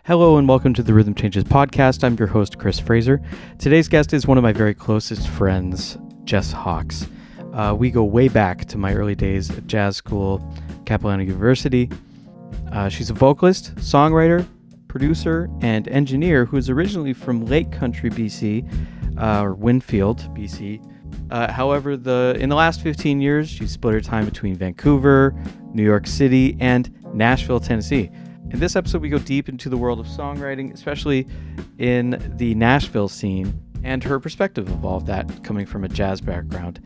Hello and welcome to the Rhythm Changes podcast. I'm your host, Chris Fraser. Today's guest is one of my very closest friends, Jess Hawks. We go way back to my early days at jazz school, CapU University. She's a vocalist, songwriter, producer, and engineer who is originally from Lake Country, BC, or Winfield, BC. However, in the last 15 years, she's split her time between Vancouver, New York City, and Nashville, Tennessee. In this episode, we go deep into the world of songwriting, especially in the Nashville scene, and her perspective of all of that coming from a jazz background.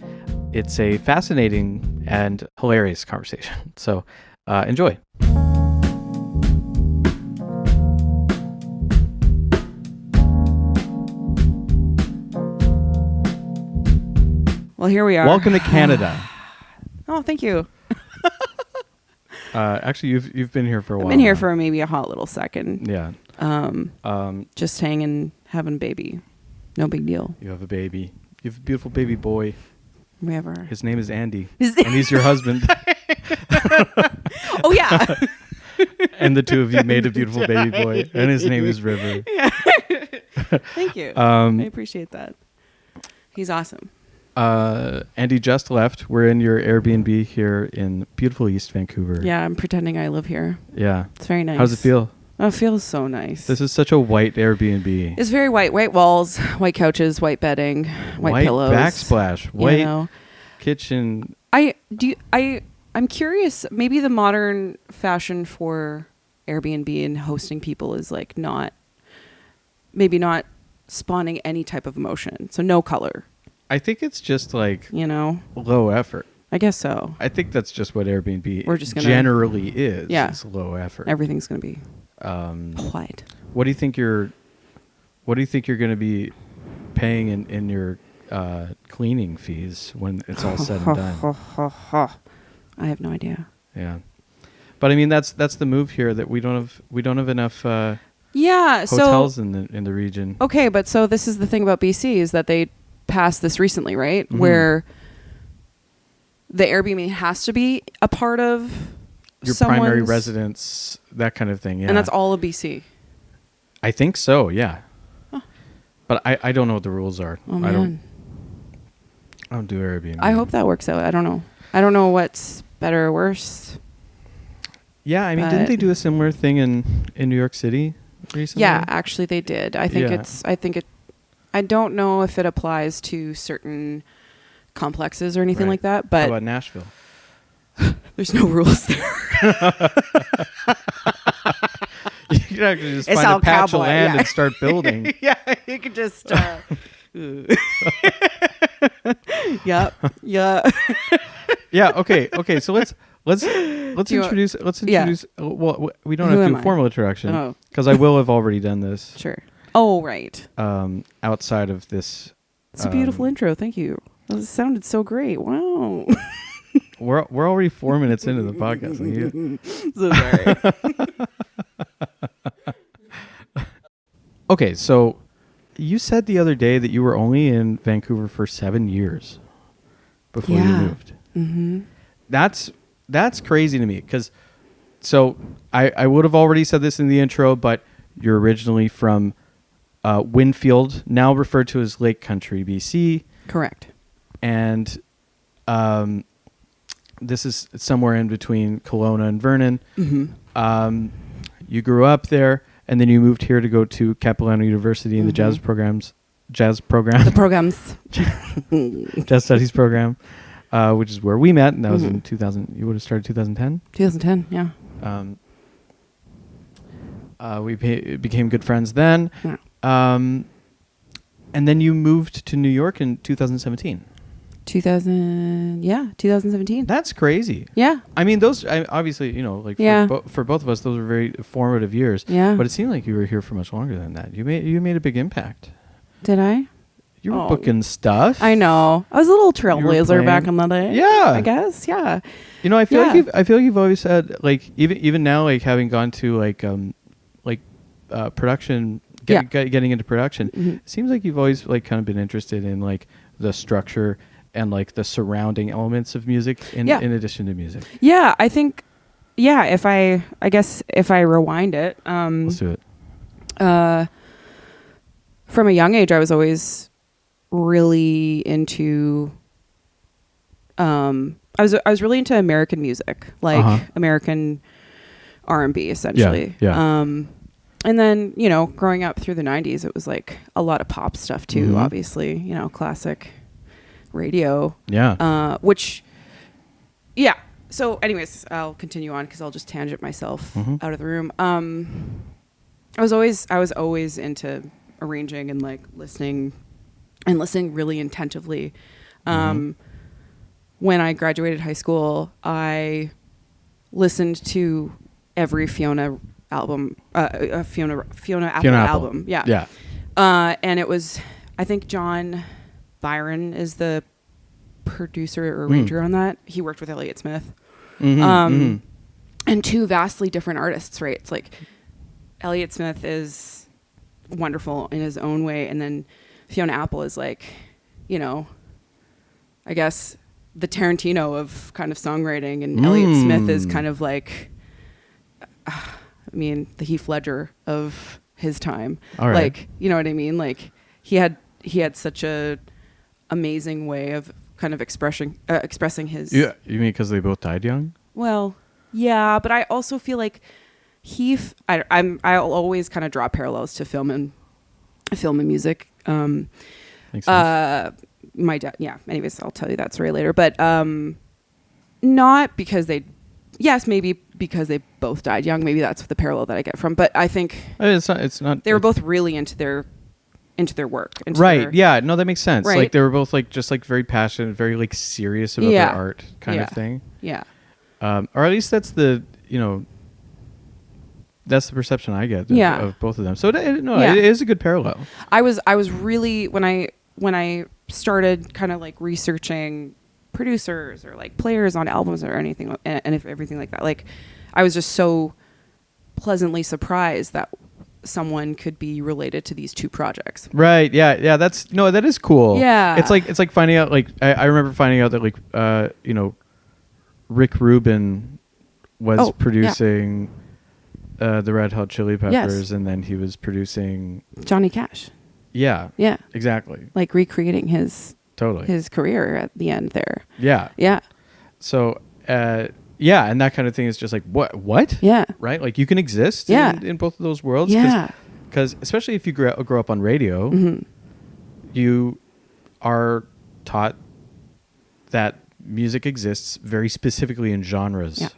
It's a fascinating and hilarious conversation. So enjoy. Well, here we are. Welcome to Canada. Oh, thank you. Actually, you've been here for a while. I've been here now. for maybe a hot little second. Yeah. Just hanging, having a baby. No big deal. You have a baby. You have a beautiful baby boy. Whatever. His name is Andy. And he's your husband. Oh, yeah. And the two of you made a beautiful baby boy. And his name is River. Yeah. Thank you. I appreciate that. He's awesome. Andy just left. We're in your Airbnb here in beautiful East Vancouver. Yeah, I'm pretending I live here. Yeah. It's very nice. How does it feel? Oh, it feels so nice. This is such a white Airbnb. It's very white. White walls, white couches, white bedding, white pillows. Backsplash, white kitchen. I'm curious, maybe the modern fashion for Airbnb and hosting people is like not spawning any type of emotion. So no color. I think it's just like, low effort. I guess so. I think that's just what Airbnb generally is. Yeah. It's low effort. Everything's going to be white. What do you think you're going to be paying in your cleaning fees when it's all said and done? I have no idea. Yeah. But I mean that's the move here, that we don't have enough hotels in the region. Okay, but so this is the thing about BC is that they passed this recently, right? Mm-hmm. Where the Airbnb has to be a part of your primary residence, that kind of thing. Yeah. And that's all of BC. I think so, yeah. Huh. But I don't know what the rules are. Oh, man. I don't do Airbnb. I hope that works out. I don't know. I don't know what's better or worse. Yeah, I mean, didn't they do a similar thing in New York City recently? Yeah, actually they did. I don't know if it applies to certain complexes or anything like that, but how about Nashville? There's no rules there. You could actually just find a patch of land and start building. Yeah, you could just Yep. Yeah. Yeah, okay, so let's introduce well, we don't have to do a formal introduction because I will have already done this. Sure. Oh, right. Outside of this. It's a beautiful intro. Thank you. It sounded so great. Wow. We're already 4 minutes into the podcast. So sorry. Okay, so you said the other day that you were only in Vancouver for 7 years before you moved. Mm-hmm. That's crazy to me because I would have already said this in the intro, but you're originally from Winfield, now referred to as Lake Country, BC. Correct. And this is somewhere in between Kelowna and Vernon. Mm-hmm. You grew up there, and then you moved here to go to CapU University in the jazz program. The programs. Jazz studies program, which is where we met, and that was in 2000. You would have started 2010? 2010, yeah. We became good friends then. Yeah. And then you moved to New York in 2017. 2017. That's crazy. Yeah. I mean, those obviously, for both of us, those were very formative years. Yeah. But it seemed like you were here for much longer than that. You made a big impact. Did I? You were booking stuff. I know. I was a little trailblazer back in the day. Yeah. I guess. Yeah. I feel like you've always had, like, even now, like, having gone to production. Getting into production, it seems like you've always like kind of been interested in like the structure and like the surrounding elements of music in addition to music. Yeah, I think. Yeah, if I rewind it. Let's do it. From a young age, I was always really into. I was really into American music, like American R&B, essentially. Yeah. And then, you know, growing up through the 90s, it was like a lot of pop stuff too, obviously, you know, classic radio. Yeah. Which, yeah. So anyways, I'll continue on because I'll just tangent myself out of the room. I was always into arranging and like listening really attentively. When I graduated high school, I listened to every Fiona album, Fiona Apple album. Yeah. And it was, I think John Byron is the producer or arranger on that. He worked with Elliott Smith. And two vastly different artists, right? It's like Elliott Smith is wonderful in his own way, and then Fiona Apple is like, you know, I guess the Tarantino of kind of songwriting, and Elliott Smith is kind of like, I mean, the Heath Ledger of his time. All right. Like, you know what I mean? Like he had such a amazing way of kind of expressing his. Yeah, you mean because they both died young? Well, yeah, but I also feel like Heath. I'll always kind of draw parallels to film and music. Makes sense. My dad. Yeah. Anyways, I'll tell you that story later. But not because they. Yes, maybe because they both died young. Maybe that's the parallel that I get from. But I think it's not. They were both really into their work. Right. Yeah. No, that makes sense. Right? Like they were both like just like very passionate, very like serious about their art kind of thing. Yeah. Or at least that's the, you know, that's the perception I get of both of them. So it is a good parallel. I was really when I started kind of like researching producers or like players on albums or anything and if everything like that, like I was just so pleasantly surprised that someone could be related to these two projects. Right. Yeah. That is cool. Yeah. It's like finding out, like, I remember finding out that like, you know, Rick Rubin was producing the Red Hot Chili Peppers, and then he was producing Johnny Cash. Yeah. Yeah. Exactly. Like recreating his career at the end there. Yeah. Yeah. So, yeah, and that kind of thing is just like, what? Yeah. Right? Like you can exist in both of those worlds. Yeah. Because especially if you grow up on radio, you are taught that music exists very specifically in genres,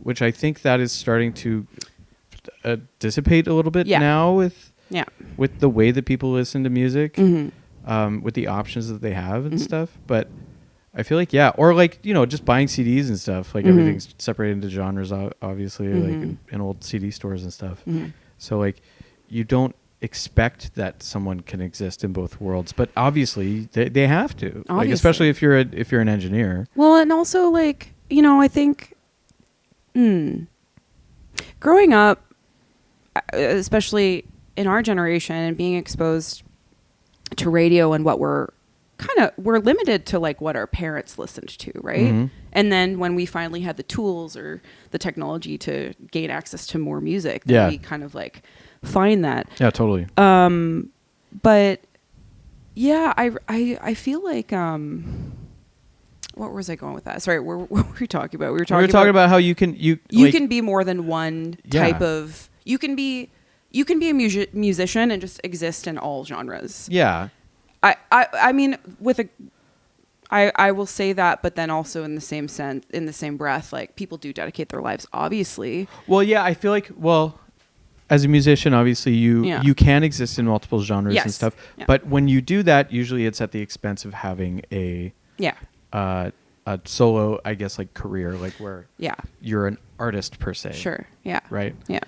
which I think that is starting to dissipate a little bit now with the way that people listen to music, with the options that they have and stuff. But I feel like, or like, you know, just buying CDs and stuff, like everything's separated into genres, obviously, like in old CD stores and stuff. So like you don't expect that someone can exist in both worlds, but obviously they have to, like, especially if you're an engineer. Well, and also like, you know, I think growing up, especially in our generation and being exposed to radio and what we're limited to, like what our parents listened to, right? And then when we finally had the tools or the technology to gain access to more music, then we kind of like find that. Yeah, totally. But yeah, I feel like what was I going with that? Sorry, what were we talking about? We were talking about how you can be more than one type of. You can be a musician and just exist in all genres. Yeah. I mean, I will say that, but then also in the same breath, like people do dedicate their lives, obviously. Well, yeah, I feel like, as a musician, obviously you can exist in multiple genres and stuff, but when you do that, usually it's at the expense of having a solo, I guess, like career, like where you're an artist per se. Sure. Yeah. Right. Yeah.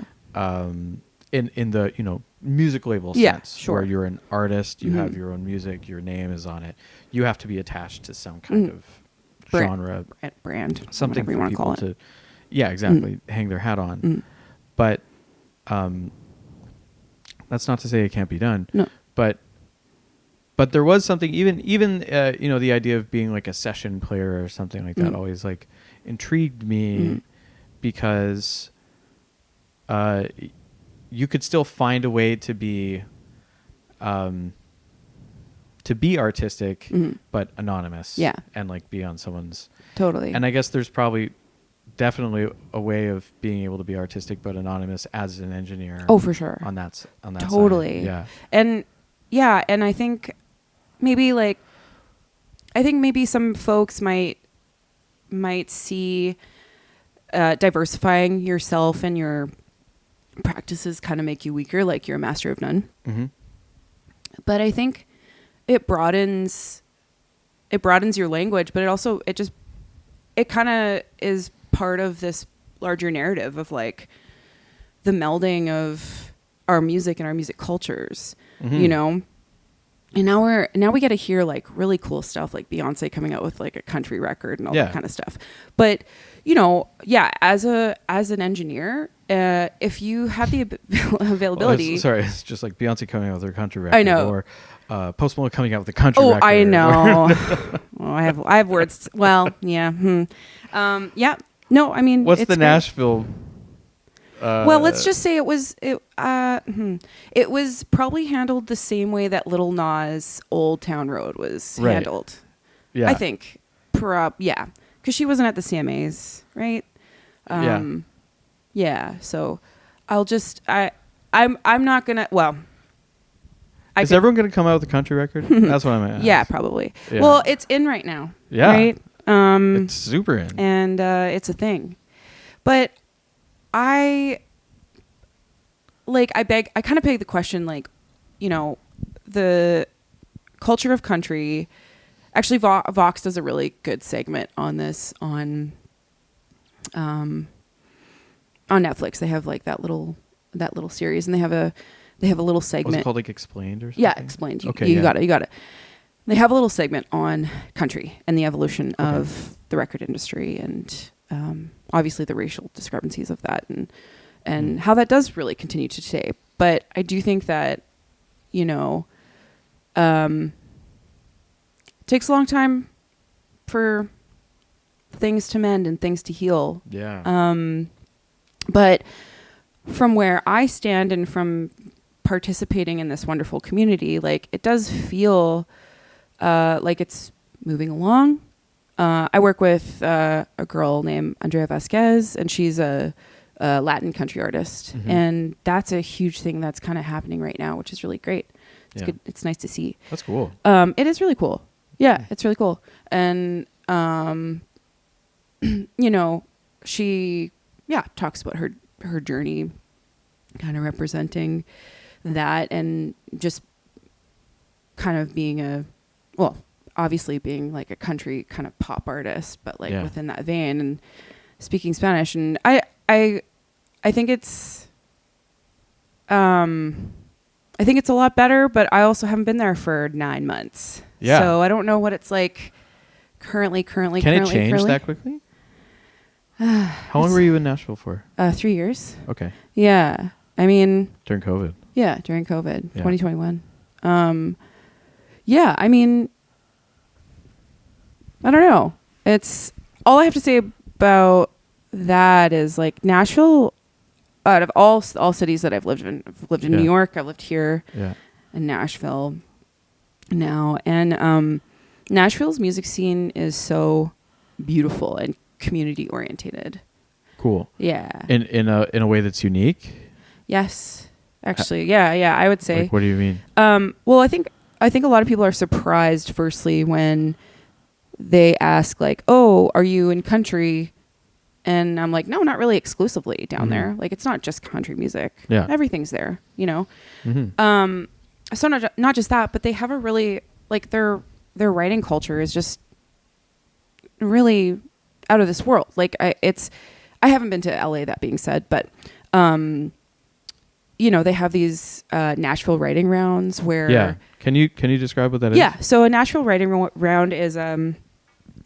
In the, you know, music label sense, where you're an artist, you have your own music, your name is on it. You have to be attached to some kind of genre, brand, something for for people to, exactly, hang their hat on. But that's not to say it can't be done. No. But there was something, even you know, the idea of being like a session player or something like that always like intrigued me, because you could still find a way to be artistic, mm-hmm. but anonymous. Yeah. And like be on someone's. Totally. And I guess there's probably definitely a way of being able to be artistic but anonymous as an engineer. Oh, for sure. On that totally. side. Yeah. And yeah, and I think maybe some folks might see diversifying yourself and your practices kind of make you weaker, like you're a master of none. Mm-hmm. But I think it broadens your language, but it kind of is part of this larger narrative of like the melding of our music and our music cultures, mm-hmm. you know? And now we get to hear like really cool stuff, like Beyonce coming out with like a country record and all that kind of stuff. But, you know, yeah, as an engineer, if you have the availability. Well, it's just like Beyonce coming out with her country record. I know. Or Post Malone coming out with a country record. Oh, I know. Well, I have words. Well, yeah. Yeah. No, I mean, what's the great. Nashville? Well, let's just say it was probably handled the same way that Lil Nas Old Town Road was handled. Yeah. I think. Yeah. Because she wasn't at the CMAs, right? Yeah. So I'm not gonna. Well. Is everyone gonna come out with a country record? That's what I'm gonna ask. Yeah, probably. Yeah. Well, it's in right now. Yeah. Right. It's super in. And it's a thing, but I kind of peg the question, like, you know, the culture of country. Actually, Vox does a really good segment on this on Netflix. They have like that little series, and they have a little segment. What's it called, like Explained or something? Yeah, Explained. You Okay, got it. They have a little segment on country and the evolution of the record industry, and obviously the racial discrepancies of that, and how that does really continue to today. But I do think that, you know, it takes a long time for things to mend and things to heal. Yeah. But from where I stand and from participating in this wonderful community, like, it does feel like it's moving along. I work with a girl named Andrea Vasquez, and she's a Latin country artist. Mm-hmm. And that's a huge thing that's kind of happening right now, which is really great. It's good. It's nice to see. That's cool. It is really cool. Yeah, it's really cool. And, you know, she, talks about her journey, kind of representing that, and just kind of being obviously being like a country kind of pop artist, but like within that vein, and speaking Spanish. And I think it's a lot better, but I also haven't been there for 9 months. Yeah. So I don't know what it's like currently. Can it change that quickly? How long were you in Nashville for? 3 years. Okay. Yeah. I mean, during COVID. Yeah, during COVID, 2021. Yeah, I mean, I don't know. It's all I have to say about that is, like, Nashville, out of all cities that I've lived in, New York, I've lived here in Nashville now. And Nashville's music scene is so beautiful and community oriented. Cool. Yeah. In a way that's unique? Yes. Actually, yeah, I would say. Like, what do you mean? Well, I think a lot of people are surprised, firstly, when they ask, like, "Oh, are you in country?" And I'm like, "No, not really exclusively down there. Like, it's not just country music. Yeah, everything's there, you know." Mm-hmm. So not just that, but they have a really, like, their writing culture is just really out of this world. Like, I haven't been to LA, that being said, but you know, they have these Nashville writing rounds where... Yeah. Can you describe what that is? Yeah. So a Nashville writing round is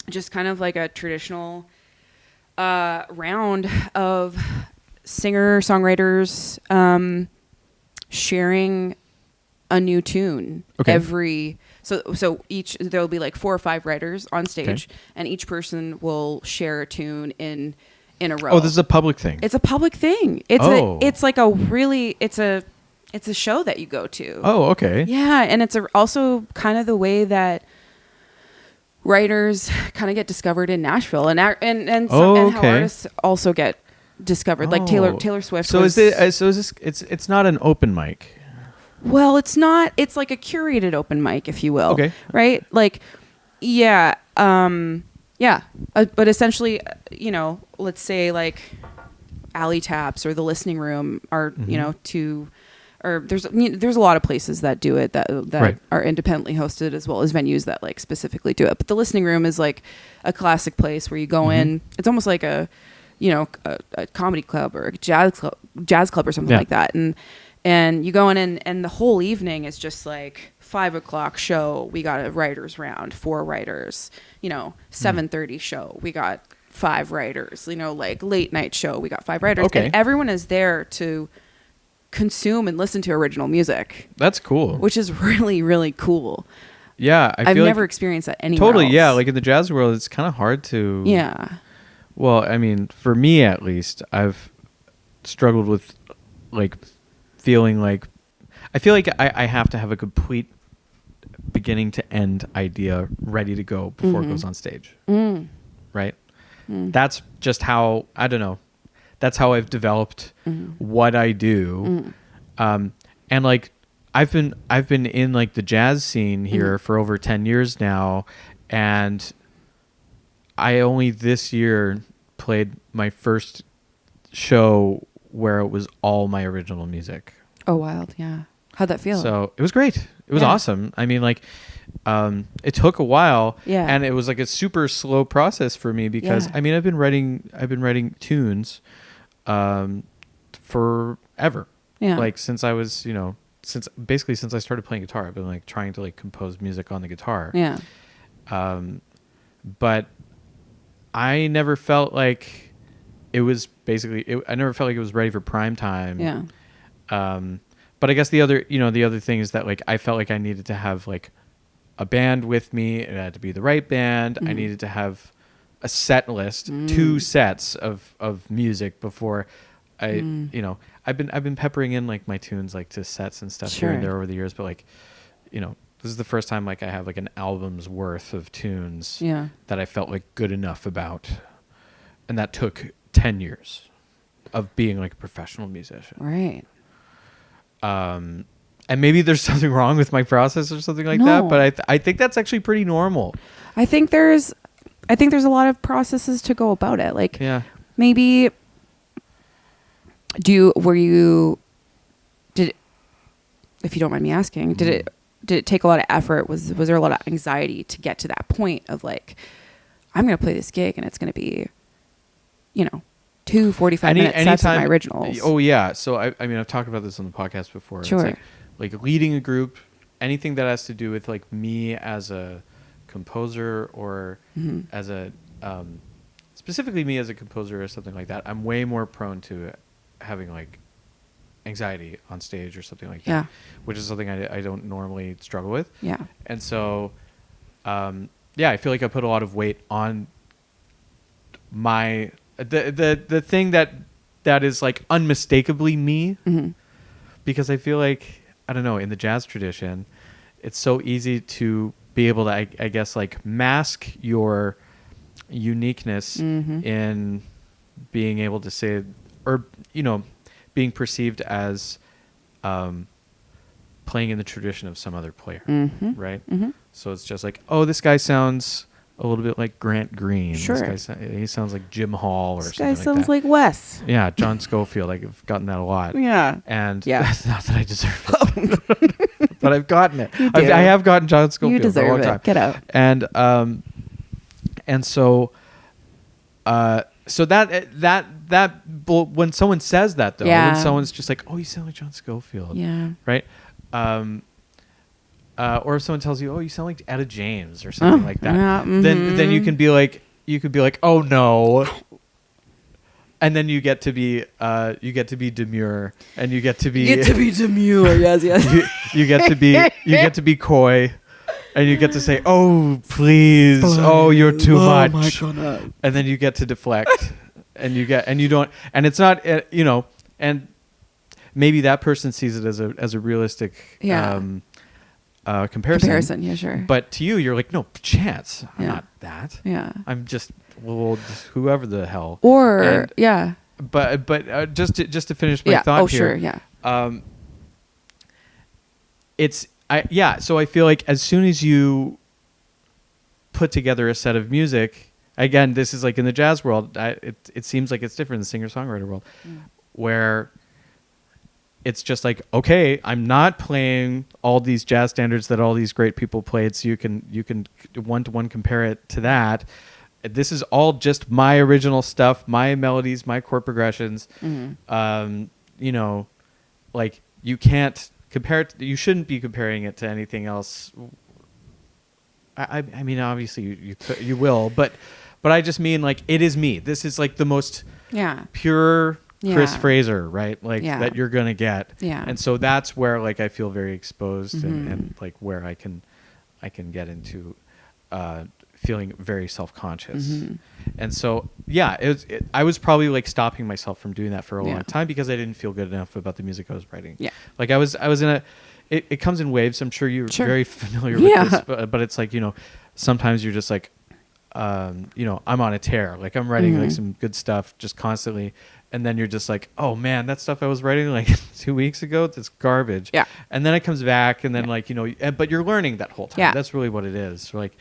just kind of like a traditional round of singer-songwriters sharing a new tune. Okay. So each, there'll be like 4 or 5 writers on stage, and each person will share a tune in in a row. Oh, this is a public thing. It's a public thing. It's like a really, it's a show that you go to. Oh, okay. Yeah. And it's also kind of the way that writers kind of get discovered in Nashville and how artists also get discovered. Like Taylor Swift. So is this, it's not an open mic. Well, it's not, it's like a curated open mic, if you will. Okay. Right? Like, yeah. But essentially, let's say like Alley Taps or the Listening Room are, there's a lot of places that do it that right. are independently hosted, as well as venues that like specifically do it. But the Listening Room is like a classic place where you go in. It's almost like a comedy club or a jazz club or something like that. And you go in and the whole evening is just like 5:00 show. We got a writers round, 4 writers, 7:30 show. We got 5 writers, like late night show. We got 5 writers. Okay. And everyone is there to consume and listen to original music. That's cool. Which is really, really cool. Yeah. I've never experienced that anywhere Totally. else. Yeah. Like in the jazz world, it's kind of hard to. Yeah. Well, I mean, for me at least, I've struggled with like feeling like I feel like I have to have a complete beginning to end idea ready to go before it goes on stage. Right? That's just how, I don't know. That's how I've developed what I do. And like I've been in like the jazz scene here for over 10 years now, and I only this year played my first show where it was all my original music. Oh, wild. Yeah. How'd that feel? So it was great. It was awesome. I mean, like, it took a while, and it was like a super slow process for me because I mean, I've been writing tunes, forever. Yeah. Like since I was, since I started playing guitar, I've been like trying to like compose music on the guitar. Yeah. But I never felt like it was I never felt like it was ready for prime time. Yeah. But I guess the other thing is that like I felt like I needed to have like a band with me. It had to be the right band. I needed to have a set list, 2 sets of music before I've been peppering in like my tunes like to sets and stuff here and there over the years, but like, this is the first time like I have like an album's worth of tunes that I felt like good enough about. And that took 10 years of being like a professional musician. Right. And maybe there's something wrong with my process or something like that, but I think that's actually pretty normal. I think there's a lot of processes to go about it. Like maybe if you don't mind me asking, did it take a lot of effort? Was there a lot of anxiety to get to that point of like, I'm going to play this gig and it's going to be, 2 45-minute sets of my originals? Oh yeah. So I mean, I've talked about this on the podcast before. Sure. It's like leading a group, anything that has to do with like me as a composer or as a, specifically me as a composer or something like that, I'm way more prone to having like anxiety on stage or something like that, which is something I don't normally struggle with. Yeah. And so, I feel like I put a lot of weight on the thing that is like unmistakably me, because I feel like, I don't know, in the jazz tradition, it's so easy to be able to, I guess, like mask your uniqueness in being able to say, or, being perceived as playing in the tradition of some other player, right? So it's just like, oh, this guy sounds a little bit like Grant Green. Sure. This guy, he sounds like Jim Hall or something like that. This guy sounds like Wes. Yeah, John Schofield. I've gotten that a lot. Yeah. And that's not that I deserve it. But I've gotten it. I have gotten John Schofield. You deserve for a long it. time. Get out. And so that when someone says that though, when someone's just like, oh, you sound like John Schofield. Yeah. Right. Or if someone tells you, oh, you sound like Etta James or something like that, then you can be like, oh no. And then you get to be demure, and you get to be demure. Yes. you get to be coy, and you get to say, oh please, oh you're too much, my God. and then you get to deflect, and you don't, and it's not, and maybe that person sees it as a realistic comparison. Yeah, sure. But to you, you're like, no chance. I'm not that. Yeah. I'm just whoever the hell. Or But just to finish my thought here. Sure. Yeah. So I feel like as soon as you put together a set of music, again, this is like in the jazz world, it seems like it's different in the singer-songwriter world, where it's just like, okay, I'm not playing all these jazz standards that all these great people played, so you can one-to-one compare it to that. This is all just my original stuff, my melodies, my chord progressions. Like you can't compare it. You shouldn't be comparing it to anything else. I mean, obviously you will, but I just mean like it is me. This is like the most pure Chris Fraser, right? Like that you're gonna get. Yeah. And so that's where like I feel very exposed and like where I can get into feeling very self-conscious. And so I was probably like stopping myself from doing that for a long time because I didn't feel good enough about the music I was writing. Yeah. Like I was in a it comes in waves. I'm sure you're very familiar with this, but it's like, sometimes you're just like I'm on a tear. Like I'm writing like some good stuff just constantly. And then you're just like, oh man, that stuff I was writing like 2 weeks ago, that's garbage. Yeah. And then it comes back and then like, but you're learning that whole time. Yeah. That's really what it is. So like,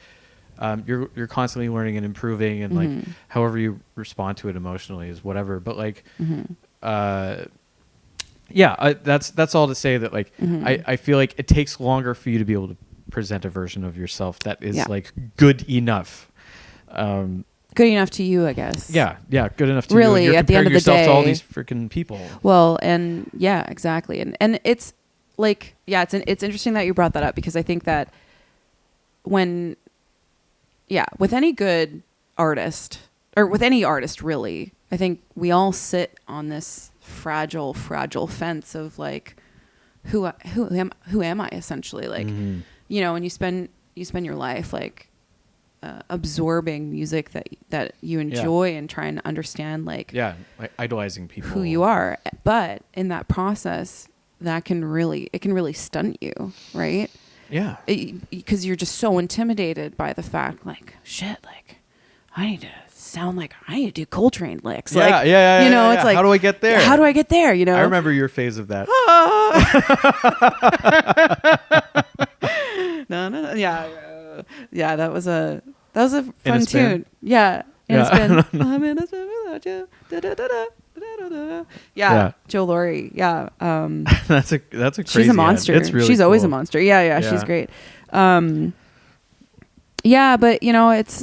you're constantly learning and improving and like however you respond to it emotionally is whatever. But like, that's all to say that like, I feel like it takes longer for you to be able to present a version of yourself that is like good enough. Good enough to you, I guess. Yeah, good enough to really, you. You're at the end of the day, to all these freaking people. Well, and exactly, and it's like it's interesting that you brought that up because I think that with any good artist or with any artist really, I think we all sit on this fragile fence of like who am I essentially, like and you spend your life like absorbing music that you enjoy and trying to understand like idolizing people who you are, but in that process that can really stunt you, right? Because you're just so intimidated by the fact like shit, like I need to sound like I need to do Coltrane licks. It's like how do I get there? I remember your phase of that. No. Yeah, that was a fun tune. Yeah, in a spin. I'm in a spin without you. Yeah, Joe Laurie. Yeah, that's a crazy. She's a monster. It's really she's always cool. a monster. Yeah, she's great. But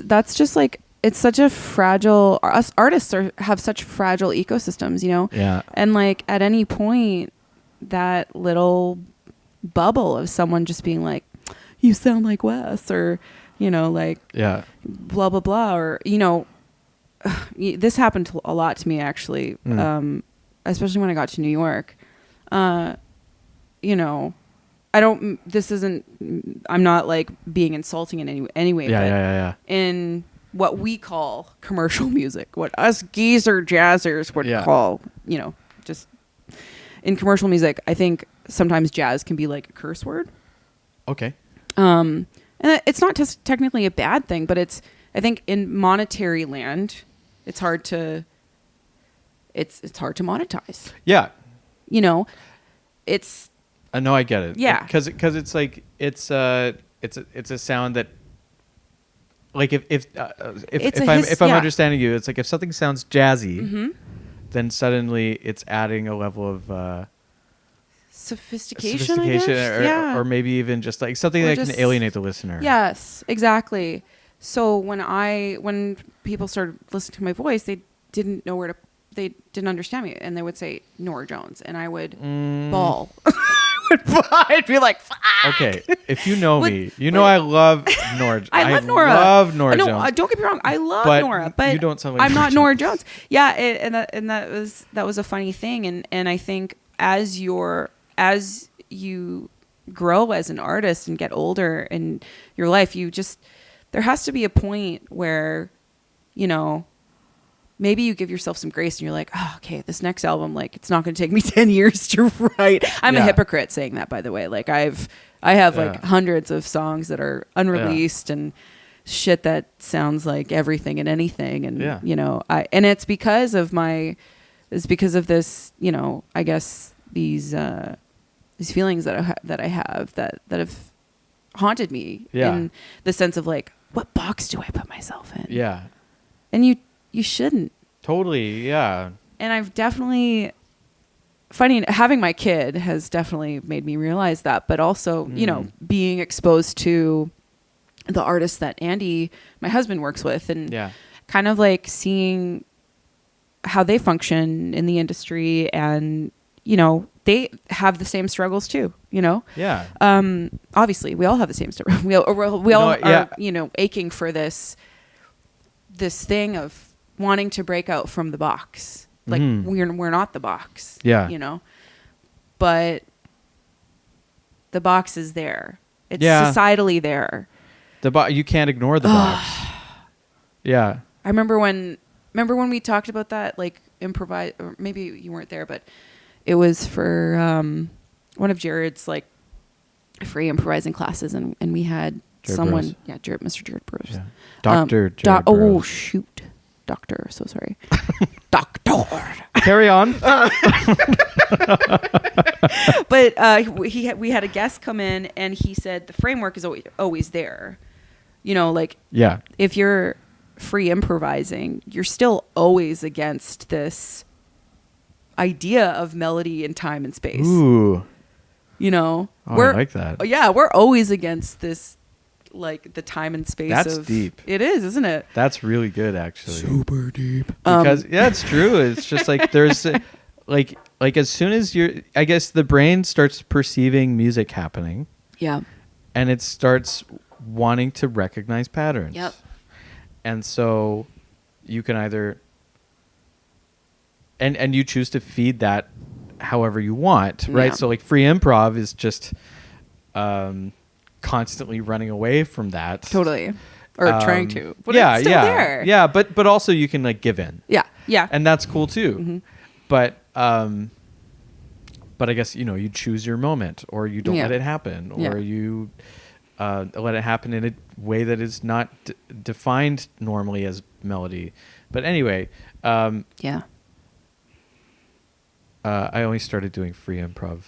that's just like it's such a fragile. Us artists have such fragile ecosystems, Yeah. And like at any point, that little bubble of someone just being like, "You sound like Wes," or like blah blah blah, or this happened a lot to me actually, especially when I got to New York. I'm not like being insulting in any way. Yeah. In what we call commercial music, what us geezer jazzers would call, just in commercial music, I think sometimes jazz can be like a curse word. Okay. And it's not just technically a bad thing, but I think in monetary land, it's hard to monetize. Yeah. It's. No, I get it. Yeah. Because it's like it's a sound that, like if I'm understanding you, it's like if something sounds jazzy, then suddenly it's adding a level of. Sophistication, I guess? Or maybe even just like something that can alienate the listener. Yes, exactly. So when people started listening to my voice, they didn't know they didn't understand me, and they would say Nora Jones, and I would bawl. I'd be like, fuck. Okay, if you know me, I love Nora. I love Nora. Love Nora Jones. Don't get me wrong, I love Nora, but you don't sound like I'm not Nora Jones. Yeah, and that was a funny thing, and I think as you grow as an artist and get older in your life, there has to be a point where, maybe you give yourself some grace and you're like, oh, okay, this next album, like, it's not going to take me 10 years to write. I'm a hypocrite saying that, by the way. Like, I have like hundreds of songs that are unreleased and shit that sounds like everything and anything. And, you know, and it's because of this, you know, I guess these feelings that I have that have haunted me in the sense of like, what box do I put myself in? Yeah. And you shouldn't. Totally, yeah. And I've definitely having my kid has definitely made me realize that, but also, you know, being exposed to the artists that Andy, my husband, works with, and kind of like seeing how they function in the industry, and, you know, they have the same struggles too, you know? Yeah. Obviously we all have the same struggles. We all are, you know, aching for this thing of wanting to break out from the box. Like we're not the box. Yeah. You know? But the box is there. It's societally there. You can't ignore the box. Yeah. I remember when we talked about that, like improvise, or maybe you weren't there, but it was for one of Jared's like free improvising classes, and we had Jared someone, Bros. Mr. Jared Bros. Yeah. Dr. Jared Bros. Oh shoot, Doctor. So sorry, Doctor. Carry on. But we had a guest come in, and he said the framework is always there. You know, like if you're free improvising, you're still always against this idea of melody and time and space. Ooh. You know, I like that. Yeah, we're always against this, like the time and space. That's deep. It is, isn't it? That's really good, actually. Super deep. Because it's true. It's just like there's like as soon as I guess the brain starts perceiving music happening. Yeah. And it starts wanting to recognize patterns. Yep. And so you can either and you choose to feed that however you want, right? So like free improv is just constantly running away from that. Totally. Or trying to. But it's still there. Yeah, but also you can like give in. Yeah. Yeah. And that's cool too. Mm-hmm. But I guess, you know, you choose your moment, or you don't let it happen, or you let it happen in a way that is not defined normally as melody. But anyway, I only started doing free improv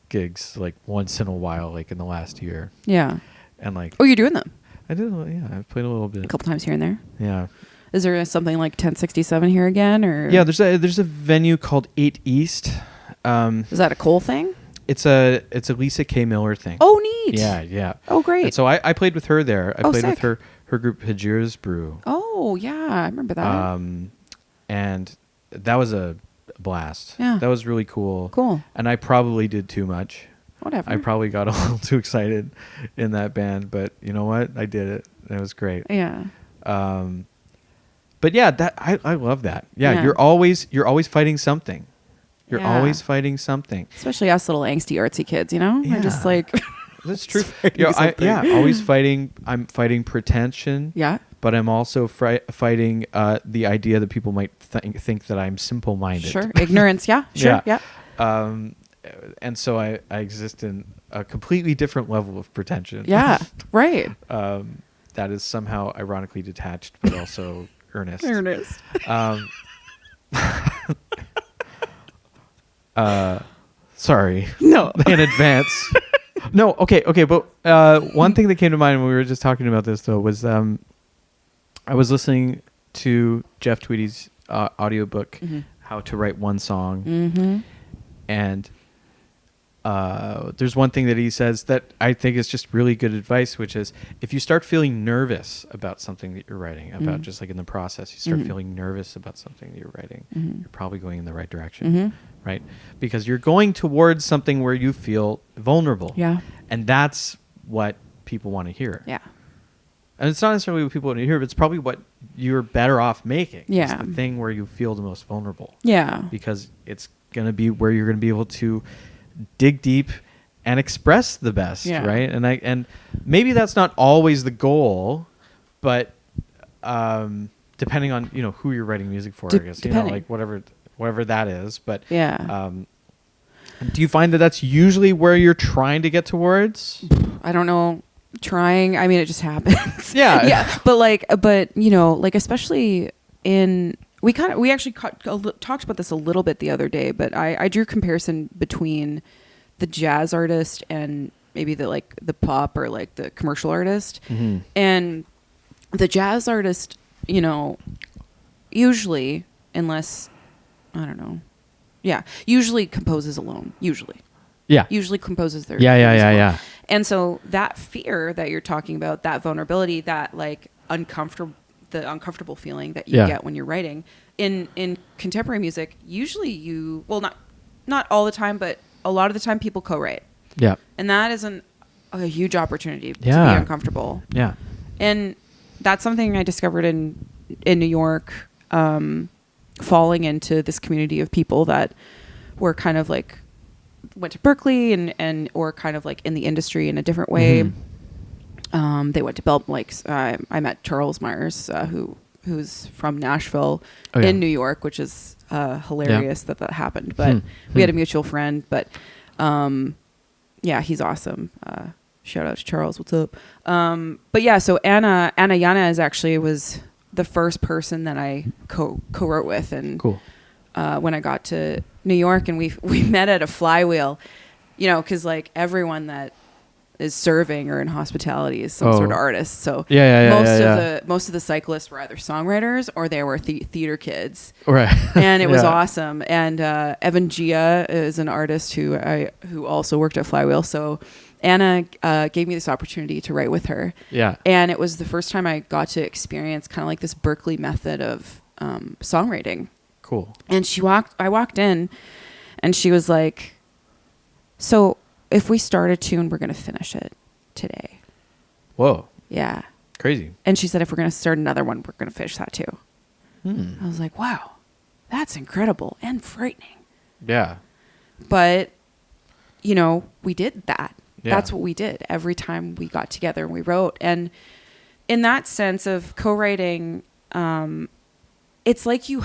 gigs like once in a while, like in the last year. Yeah. And like, oh, you're doing them? I did. I've played a little bit. A couple times here and there. Yeah. Is there something like 1067 here again, or? Yeah, there's a venue called 8 East. Is that a Cole thing? It's a Lisa K. Miller thing. Oh, neat. Yeah. Oh, great. And so I played with her there. I played sick. with her group Hajir's Brew. Oh, yeah, I remember that. And that was a blast. Yeah. That was really cool. Cool. And I probably did too much. Whatever. I probably got a little too excited in that band, but you know what? I did it. It was great. Yeah. But yeah, that I love that. Yeah, you're always fighting something. You're always fighting something. Especially us little angsty artsy kids, you know? Yeah. We're just like that's true. Always fighting. I'm fighting pretension. Yeah. But I'm also fighting the idea that people might think that I'm simple-minded. Sure. Ignorance. Yeah. Sure. Yeah. And so I exist in a completely different level of pretension. Yeah. Right. That is somehow ironically detached, but also earnest. Sorry. No. In advance. No. Okay. But one thing that came to mind when we were just talking about this, though, was I was listening to Jeff Tweedy's audiobook, How to Write One Song. And there's one thing that he says that I think is just really good advice, which is if you start feeling nervous about something that you're writing, about just like in the process, you start feeling nervous about something that you're writing, you're probably going in the right direction, right? Because you're going towards something where you feel vulnerable. Yeah. And that's what people want to hear. Yeah. And it's not necessarily what people want to hear, but it's probably what you're better off making. Yeah. It's the thing where you feel the most vulnerable. Yeah. Because it's going to be where you're going to be able to dig deep and express the best, right? And maybe that's not always the goal, but depending on, who you're writing music for, I guess, like whatever that is. But yeah. Do you find that that's usually where you're trying to get towards? I don't know. Trying. I mean, it just happens. Yeah. Yeah. But especially we actually talked about this a little bit the other day, but I drew comparison between the jazz artist and maybe the pop or like the commercial artist. Mm-hmm. And the jazz artist, usually, unless, I don't know. Yeah. Usually composes alone. Usually composes their Yeah. And so that fear that you're talking about, that vulnerability, that like the uncomfortable feeling that you get when you're writing in contemporary music, usually not all the time, but a lot of the time people co-write. Yeah. And that is a huge opportunity to be uncomfortable. Yeah. And that's something I discovered in New York, falling into this community of people that were kind of like went to Berkeley and or kind of like in the industry in a different way. Mm-hmm. They went to I met Charles Myers, who's from Nashville in New York, which is hilarious that happened. But we had a mutual friend. But he's awesome. Shout out to Charles. What's up? But yeah, so Anna Yana was the first person that I co-wrote with, and cool. When I got to New York, and we met at a Flywheel, because like everyone that is serving or in hospitality is some sort of artist. So most of the cyclists were either songwriters or they were theater kids. Right. And it was awesome. And Evan Gia is an artist who also worked at Flywheel. So Anna gave me this opportunity to write with her. Yeah. And it was the first time I got to experience kind of like this Berkeley method of songwriting. Cool. And I walked in and she was like, so if we start a tune, we're going to finish it today. Whoa. Yeah. Crazy. And she said, if we're going to start another one, we're going to finish that too. I was like, wow, that's incredible and frightening. Yeah. But, we did that. Yeah. That's what we did every time we got together and we wrote. And in that sense of co-writing, it's like you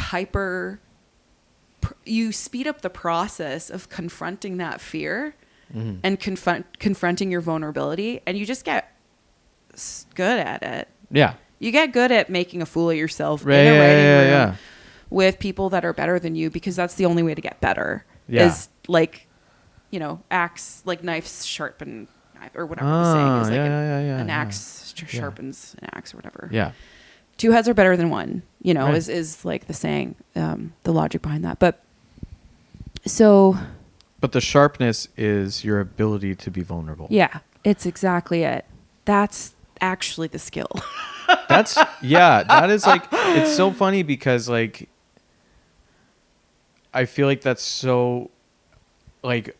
speed up the process of confronting that fear and confronting your vulnerability, and you just get good at it. Yeah. You get good at making a fool of yourself in a writing room with people that are better than you, because that's the only way to get better. Yeah. Is like, axe, like knives sharpen knife, or whatever the saying is. Like an axe sharpens an axe or whatever. Yeah. Two heads are better than one, right. is like the saying, the logic behind that. But the sharpness is your ability to be vulnerable. Yeah, it's exactly it. That's actually the skill. That is like, it's so funny because like, I feel like that's so like,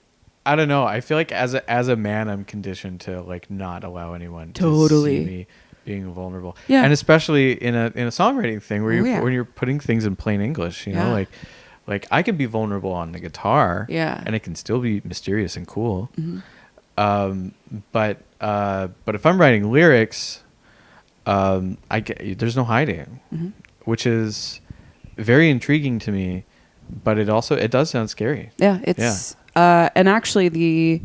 I don't know. I feel like as a man, I'm conditioned to like not allow anyone to see me being vulnerable. Yeah. And especially in a songwriting thing where when you're putting things in plain English, like I can be vulnerable on the guitar, and it can still be mysterious and cool. Mm-hmm. But if I'm writing lyrics, there's no hiding, which is very intriguing to me, but it does sound scary. Yeah, it's and actually the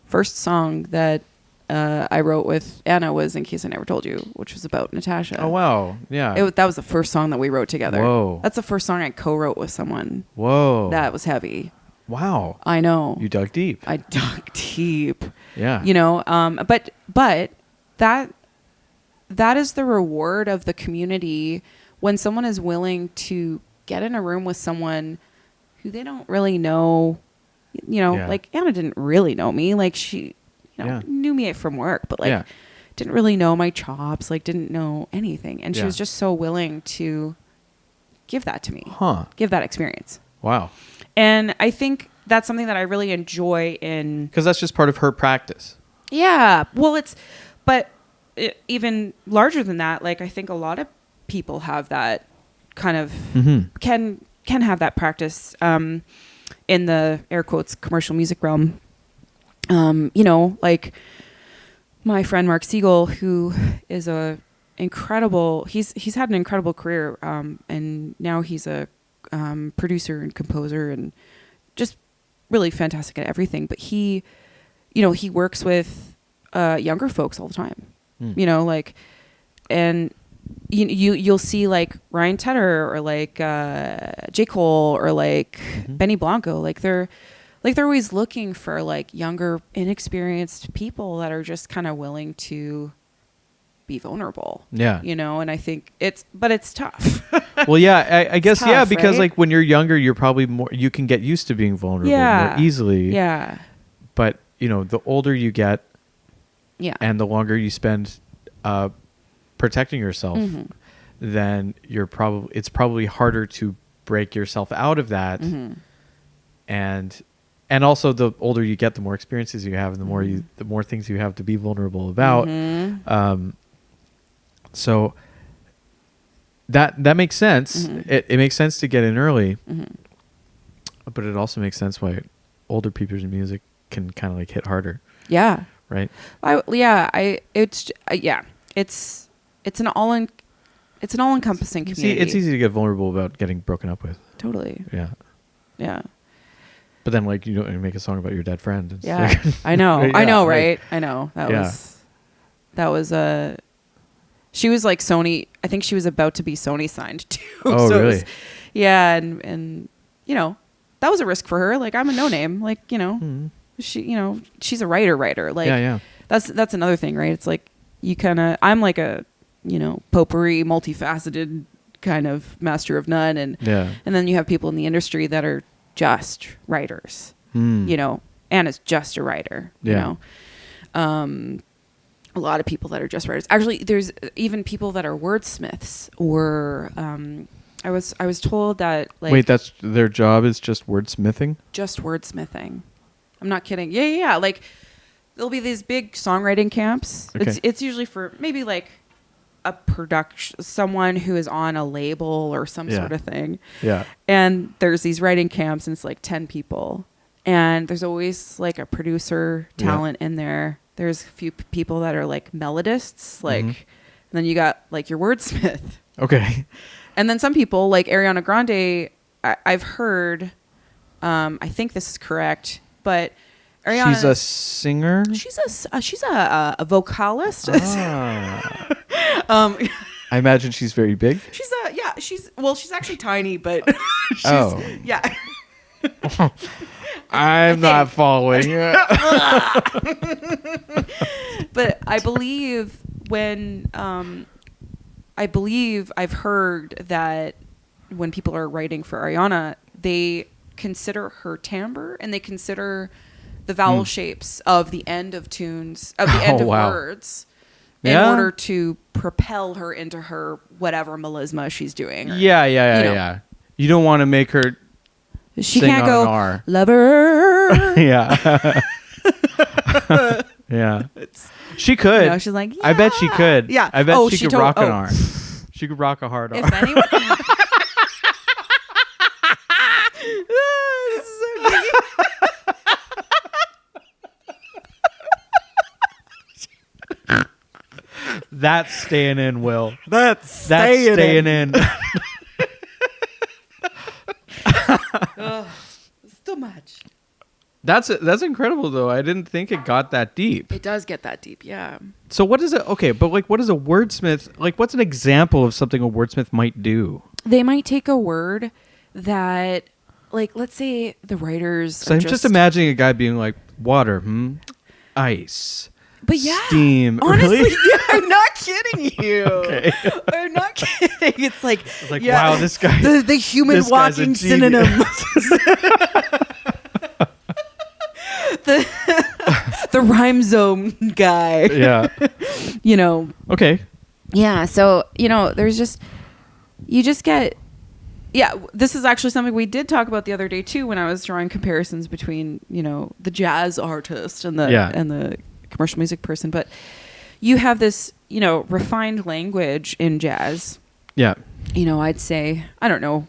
first song that I wrote with Anna was In Case I Never Told You, which was about Natasha. Oh, wow. Yeah. That was the first song that we wrote together. Whoa. That's the first song I co-wrote with someone. Whoa. That was heavy. Wow. I know. You dug deep. I dug deep. Yeah. But that is the reward of the community when someone is willing to get in a room with someone who they don't really know, like Anna didn't really know me. Like she... knew me from work, but like didn't really know my chops, like didn't know anything. And she was just so willing to give that to me, give that experience. Wow. And I think that's something that I really enjoy because that's just part of her practice. Yeah. Well, even larger than that. Like I think a lot of people have that kind of can have that practice in the air quotes commercial music realm. Like my friend Mark Siegel, who is a incredible. He's had an incredible career, and now he's a producer and composer and just really fantastic at everything. But he works with younger folks all the time. You know, like, and you'll see like Ryan Tedder or like J. Cole or like Benny Blanco. Like they're always looking for like younger, inexperienced people that are just kind of willing to be vulnerable. Yeah. You know, and I think it's tough. Well, yeah, I guess, tough, because right? like when you're younger, you're probably you can get used to being vulnerable more easily. Yeah. But, you know, the older you get and the longer you spend protecting yourself, then it's probably harder to break yourself out of that. And also the older you get, the more experiences you have and the more things you have to be vulnerable about. So that makes sense. It makes sense to get in early, but it also makes sense why older people's music can kind of like hit harder. Yeah. Right. It's an all-encompassing community. See, it's easy to get vulnerable about getting broken up with. Totally. Yeah. Yeah. But then, like, you don't make a song about your dead friend. It's yeah, I know. Yeah, I know, right? I know. That was she was like Sony. I think she was about to be Sony signed too. Oh, so really? And you know, that was a risk for her. Like, I'm a no name. Like, you know, she's a writer. Like, that's another thing, right? It's like I'm like a, you know, potpourri, multifaceted kind of master of none, and then you have people in the industry that are just writers, you know. Anna's just a writer, you know. A lot of people that are just writers. Actually, there's even people that are wordsmiths, or I was told that, like, wait, that's their job is just wordsmithing? Just wordsmithing. I'm not kidding. Yeah. Like, there'll be these big songwriting camps. Okay. It's usually for maybe like a production, someone who is on a label or some sort of thing. Yeah. And there's these writing camps, and it's like 10 people. And there's always like a producer talent in there. There's a few people that are like melodists, like, and then you got like your wordsmith. Okay. And then some people like Ariana Grande, I've heard, I think this is correct, but Ariana, she's a singer. She's a vocalist. Ah. I imagine she's very big. She's actually tiny, but yeah. I'm not following. But I believe I've heard that when people are writing for Ariana, they consider her timbre and they consider the vowel shapes of the end of tunes, of the end of words, in order to propel her into her whatever melisma she's doing. Yeah. You don't want to make her. She can't go lover. Yeah. Yeah. She could. You know, she's like, I bet she could. Yeah. I bet she could rock an R. She could rock a hard R. If anyone. This is so neat. That's staying in, Will. That's staying in. It's too much. That's incredible, though. I didn't think it got that deep. It does get that deep, yeah. So what is it? Okay, but like, what is a wordsmith? Like, what's an example of something a wordsmith might do? They might take a word that, like, let's say the writers. So I'm just imagining a guy being like, water, ice. But yeah, steam. Honestly, really? Yeah, I'm not kidding you. Okay. I'm not kidding. It's like wow, this guy, the human walking synonym. the rhymesome guy. Yeah. You know. Okay. Yeah. So, you know, you just get. Yeah, this is actually something we did talk about the other day too, when I was drawing comparisons between, you know, the jazz artist and the commercial music person. But you have this, you know, refined language in jazz. Yeah. You know, I'd say, I don't know.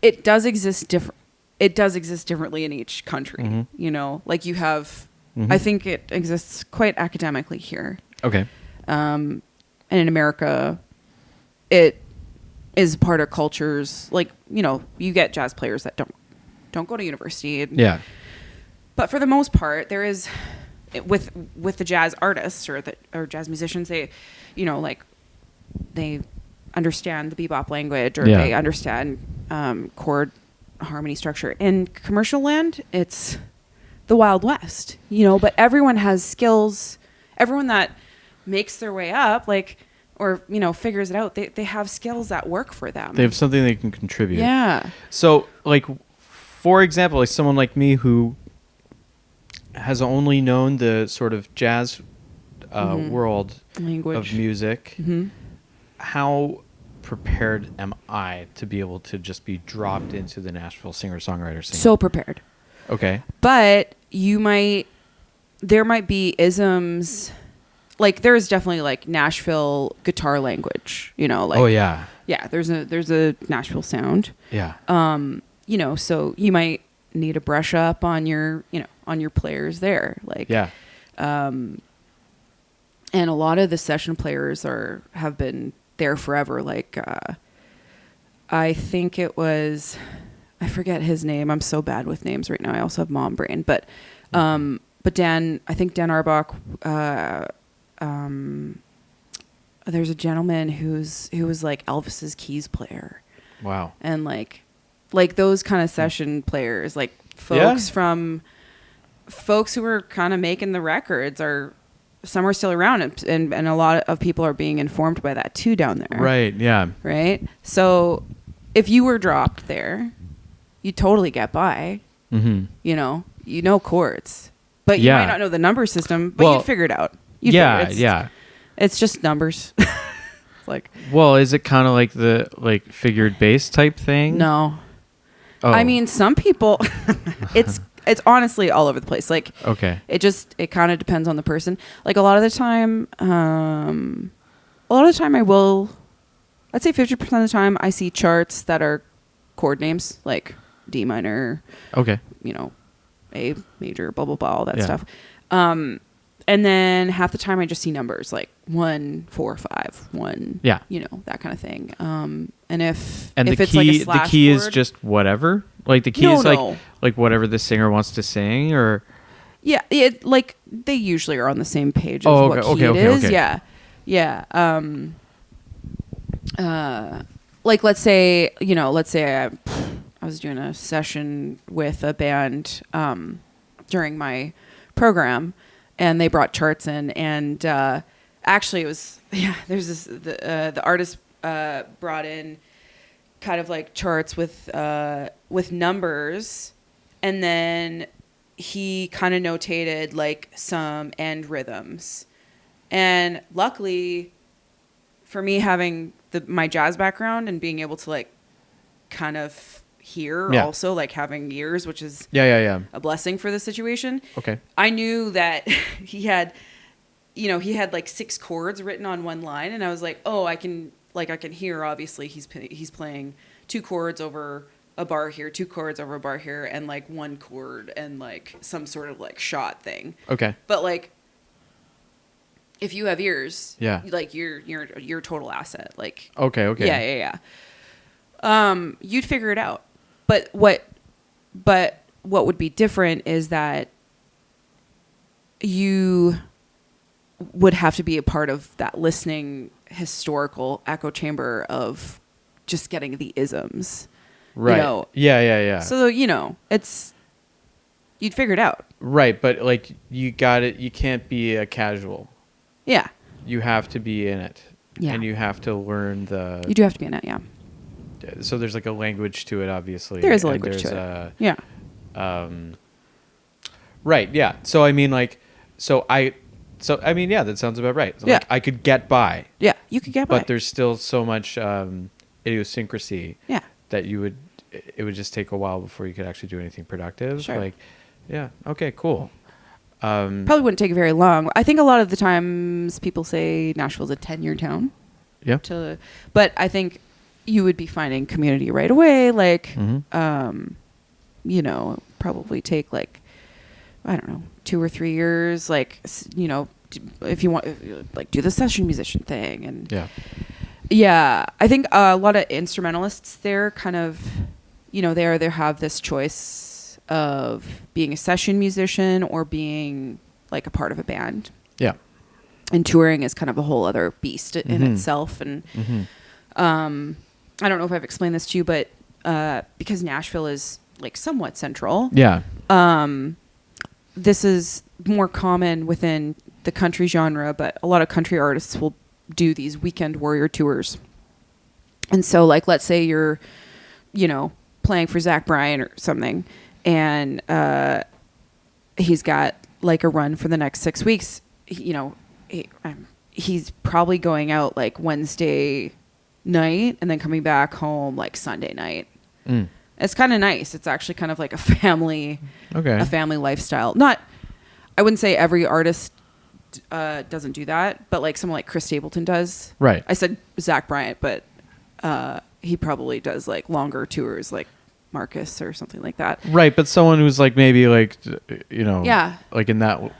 It does exist differently in each country. Mm-hmm. You know, like you have, I think it exists quite academically here. Okay. And in America, it is part of cultures. Like, you know, you get jazz players that don't go to university. Yeah. But for the most part, there is with the jazz artists or jazz musicians, they, you know, like they understand the bebop language or they understand chord harmony structure. In commercial land, it's the Wild West, you know, but everyone has skills. Everyone that makes their way up, like, or, you know, figures it out, they have skills that work for them. They have something they can contribute. Yeah. So, like, for example, like someone like me who has only known the sort of jazz world language of music, how prepared am I to be able to just be dropped into the Nashville singer-songwriter scene? So prepared. Okay. But there might be isms, like there's definitely like Nashville guitar language, you know, like, oh yeah. Yeah. There's a Nashville sound. Yeah. You know, so you might need to brush up on your players there. Like, yeah. And a lot of the session players have been there forever. Like, I think it was, I forget his name. I'm so bad with names right now. I also have mom brain, but Dan Arbach, there's a gentleman who was like Elvis's keys player. Wow. And like those kind of session players, like folks who were kind of making the records some are still around, and a lot of people are being informed by that too down there. Right. Yeah. Right. So if you were dropped there, you totally get by. Mm-hmm. You know chords, but you might not know the number system, but you'd figure it out. It's just numbers. It's like, well, is it kind of like the figured bass type thing? No. Oh. I mean, some people, it's honestly all over the place. Like, okay, it kind of depends on the person. Like a lot of the time I'd say 50% of the time I see charts that are chord names, like D minor, okay, you know, A major, blah, blah, blah, all that stuff. And then half the time I just see numbers like 1, 4, 5, 1, you know, that kind of thing. And if it's like a slash the key chord, is just whatever. Like the key is like whatever the singer wants to sing, or like they usually are on the same page as what key it is. Okay. Yeah. Like let's say I was doing a session with a band during my program, and they brought charts in, and actually it was there's this the artist brought in kind of like charts with numbers, and then he kind of notated like some end rhythms. And luckily for me, having my jazz background and being able to like kind of hear also, like having ears, which is a blessing for the situation. Okay. I knew that he had like 6 chords written on one line, and I was like, oh, I can hear, obviously he's playing 2 chords over a bar here, 2 chords over a bar here, and like 1 chord and like some sort of like shot thing. Okay. But like, if you have ears, like you're a total asset. Like, okay. Yeah. You'd figure it out. But what would be different is that you would have to be a part of that listening historical echo chamber of just getting the isms. Right. You know? Yeah. So, you know, you'd figure it out. Right. But like you can't be a casual. Yeah. You have to be in it. Yeah. And you have to learn You do have to be in it, yeah. So there's like a language to it, obviously. There is a language to it. Yeah. Right. Yeah. So I mean, that sounds about right. So, like, I could get by. Yeah, you could get by. But there's still so much idiosyncrasy. Yeah. That it would just take a while before you could actually do anything productive. Sure. Like, yeah. Okay. Cool. Probably wouldn't take very long. I think a lot of the times people say Nashville's a 10-year town. Yeah. But I think you would be finding community right away. Like, you know, probably take like, I don't know, 2 or 3 years. Like, you know, if you want, like, do the session musician thing. And yeah, I think a lot of instrumentalists there kind of, you know, they either have this choice of being a session musician or being like a part of a band. Yeah. And touring is kind of a whole other beast in itself. And I don't know if I've explained this to you, but because Nashville is like somewhat central. Yeah. This is more common within the country genre, but a lot of country artists will do these weekend warrior tours. And so, like, let's say you're, you know, playing for Zach Bryan or something, and he's got like a run for the next 6 weeks. You know, he's probably going out like Wednesday night and then coming back home like Sunday night. It's kind of nice. It's actually kind of like a family lifestyle. I wouldn't say every artist doesn't do that, but like someone like Chris Stapleton does. Right. I said Zach Bryant, but he probably does like longer tours, like Marcus or something like that. Right, but someone who's like maybe like, you know, like in that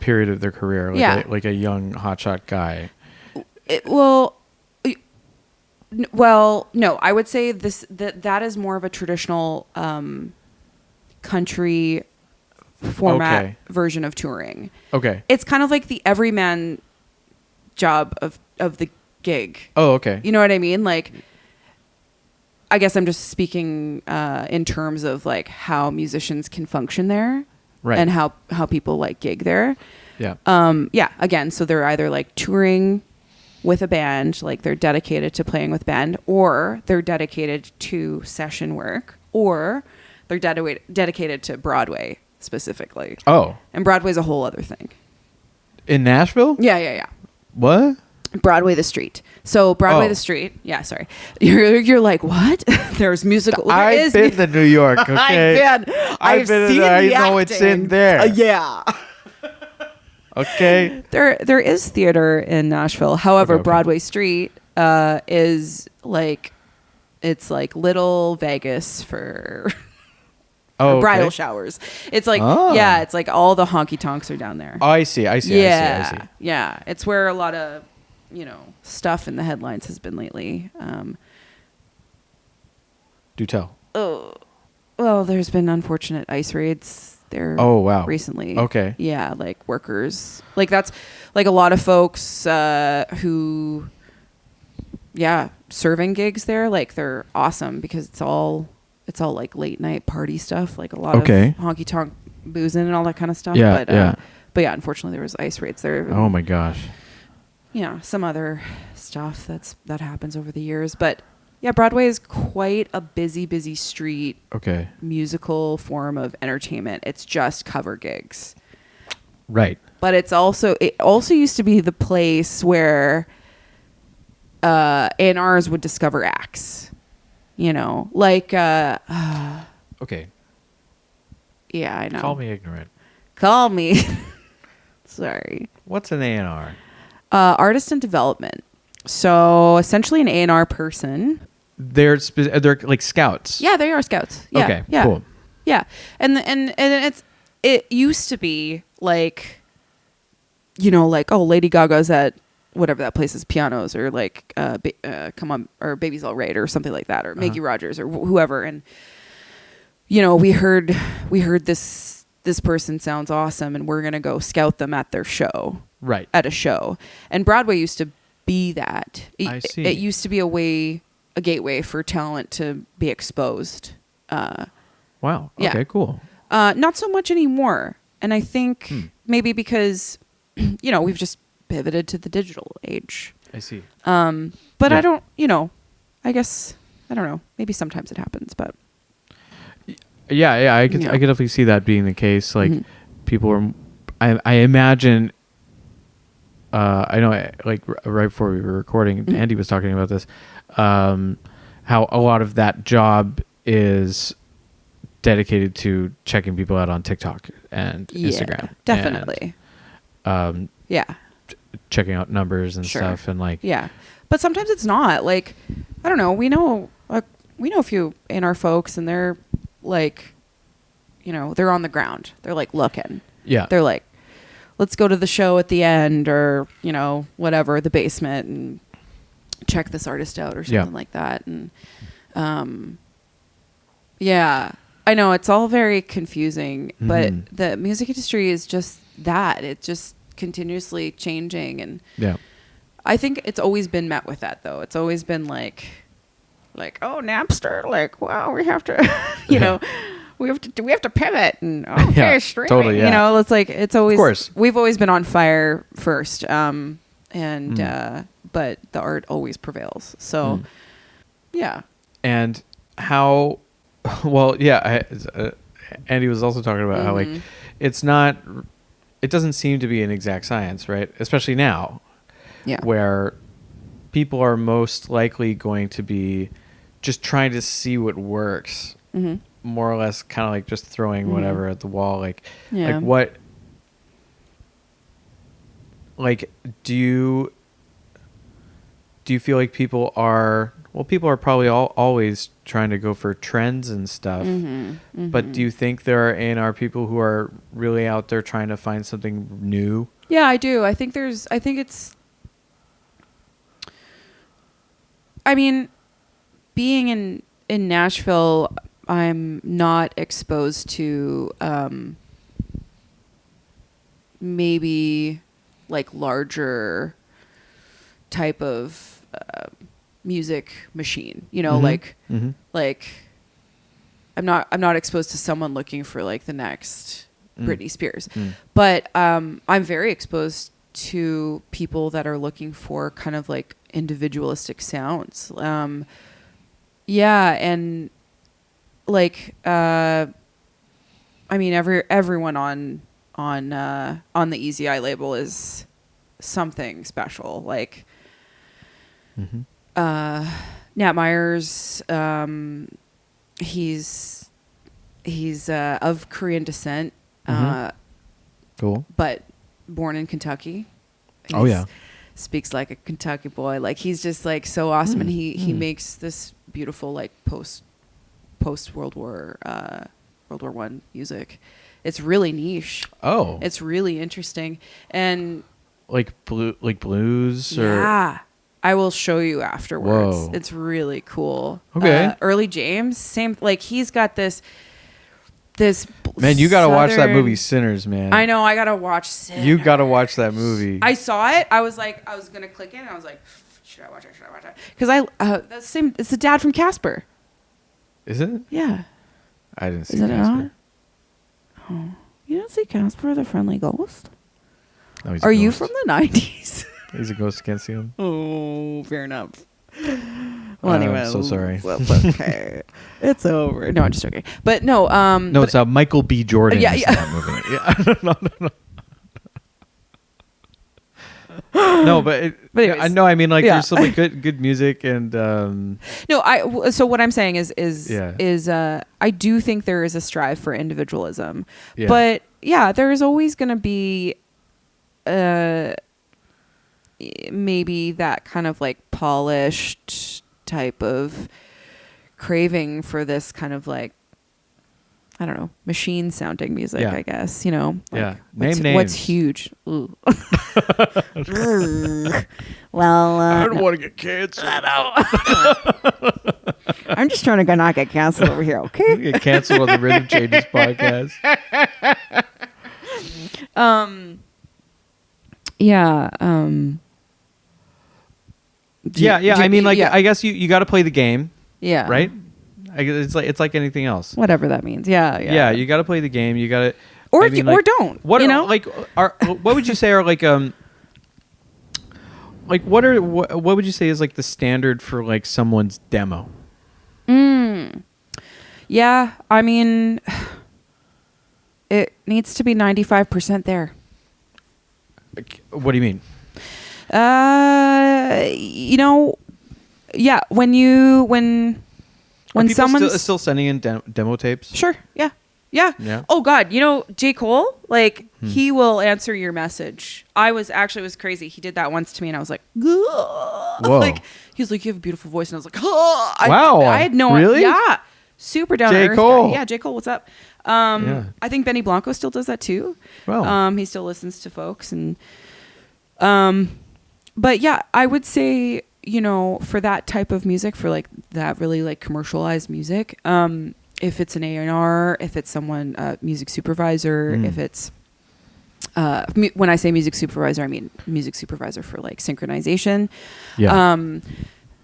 period of their career, like a young hotshot guy. Well, no, I would say that is more of a traditional country format version of touring. Okay. It's kind of like the everyman job of the gig. Oh, okay. You know what I mean? Like, I guess I'm just speaking in terms of like how musicians can function there, right? And how people like gig there. Yeah. Again, so they're either like touring with a band, like they're dedicated to playing with band, or they're dedicated to session work, or they're dedicated to Broadway specifically. Oh. And Broadway's a whole other thing. In Nashville? Yeah. What? Broadway the Street. So Broadway the Street. Yeah, sorry. You're like, what? There's musical. I've been to New York, okay? I've seen the acting. I know it's in there. Yeah. Okay. There is theater in Nashville. However, Broadway Street is like, it's like little Vegas for bridal showers. It's like, it's like all the honky tonks are down there. Oh, I see. I see. Yeah. It's where a lot of, you know, stuff in the headlines has been lately. Do tell. Oh, well, there's been unfortunate ICE raids there. Oh, wow. Recently. Okay. Yeah, like workers. Like that's like a lot of folks who, serving gigs there. Like they're awesome because it's all like late night party stuff. Like a lot of honky tonk boozing and all that kind of stuff. Yeah, but yeah, unfortunately there was ICE raids there. Oh my gosh. Yeah, some other stuff that happens over the years, but yeah, Broadway is quite a busy street. Okay. Musical form of entertainment. It's just cover gigs. Right. But it also used to be the place where A&Rs would discover acts. You know, like okay. Yeah, I know. Call me ignorant. Call me. Sorry. What's an A&R? Artist in development. So essentially an A&R person. They're like scouts. Yeah, they are scouts. Yeah, okay, yeah, cool. Yeah, and it used to be like, you know, like, oh, Lady Gaga's at whatever that place is, Pianos, or like Come On, or Baby's All Right, or something like that, or Maggie Rogers, or whoever, and you know, we heard this person sounds awesome, and we're gonna go scout them at their show. Right. At a show. And Broadway used to be that. I see. It used to be a gateway for talent to be exposed. Wow. Okay, cool. Not so much anymore. And I think maybe because, you know, we've just pivoted to the digital age. I see. But I don't, you know, I guess, I don't know. Maybe sometimes it happens, but. Yeah, I could definitely see that being the case. Like people are, I imagine, I know, like right before we were recording, Andy was talking about this, how a lot of that job is dedicated to checking people out on TikTok and Instagram. Definitely. And, checking out numbers and stuff, and like. Yeah, but sometimes it's not. Like, I don't know. We know a few A&R folks, and they're like, you know, they're on the ground. They're like looking. Yeah. They're like, let's go to the show at the end, or, you know, whatever, the basement, and check this artist out or something like that. And I know it's all very confusing, but the music industry is just that. It's just continuously changing. And I think it's always been met with that, though. It's always been like, oh, Napster, like, wow, we have to, you know, we have to pivot, and okay, streaming. Totally, you know, it's like, it's always, of course, we've always been on fire first. But the art always prevails. So, And how, well, Andy was also talking about how, like, it doesn't seem to be an exact science, right? Especially now, where people are most likely going to be just trying to see what works, more or less, kind of like just throwing whatever at the wall. Like what, like, do you feel like people are probably always trying to go for trends and stuff, but do you think there are people who are really out there trying to find something new? Yeah, I do. I mean, being in Nashville, I'm not exposed to maybe like larger type of music machine, you know, like I'm not exposed to someone looking for like the next Britney Spears, but I'm very exposed to people that are looking for kind of like individualistic sounds. And like I mean, everyone on the Easy Eye label is something special. Like Nat Myers, he's of Korean descent, cool, but born in Kentucky. Speaks like a Kentucky boy. Like, he's just like so awesome, and he makes this beautiful like post World War I music. It's really niche. Oh, it's really interesting. And like blues, or I will show you afterwards. Whoa. It's really cool. Okay. Early James, same, like, he's got this man, you gotta watch that movie Sinners, man. I know, I gotta watch Sinners. You gotta watch that movie. I saw it. I was gonna click in, and I was like, should I watch it? Because that's same. It's the dad from Casper. Is it? Yeah. I didn't see Casper. Oh, you don't see Casper, the Friendly Ghost? No, he's a ghost. You from the 90s? He's a ghost, can't see him. Oh, fair enough. Well, anyway, I'm so sorry. It's okay. It's over. No, I'm just joking. But no, no, it's Michael B. Jordan. Yeah. That movie. No, but anyways, I mean, like, there's some like good music, and no, so what I'm saying is I do think there is a strive for individualism, but there is always going to be maybe that kind of like polished type of craving for this kind of like, I don't know, machine sounding music, I guess, you know. Like, what's huge? Ooh. Well, I don't want to get canceled. I'm just trying to not get canceled over here, okay? You get canceled on the Rhythm Changes podcast. I mean, like, I guess you got to play the game. Yeah. Right? It's like anything else. Whatever that means. Yeah. You got to play the game. You got to, or don't. What, you know? Like, what would you say are like what would you say is like the standard for like someone's demo? Yeah, I mean, it needs to be 95% there. What do you mean? You know, when someone's still sending in demo tapes? Sure. Yeah. Oh God, you know, J. Cole, like, he will answer your message. It was crazy. He did that once to me, and I was like, whoa. Like, he was like, you have a beautiful voice, and I was like, oh. Wow. I had no really? Yeah. Super down to earth J. Cole. guy. Yeah, J. Cole, what's up? I think Benny Blanco still does that too. Well, he still listens to folks and, but yeah, I would say, you know, for that type of music, for like that really like commercialized music, if it's an A&R, if it's someone, music supervisor, if it's, when I say music supervisor, I mean music supervisor for like synchronization. yeah.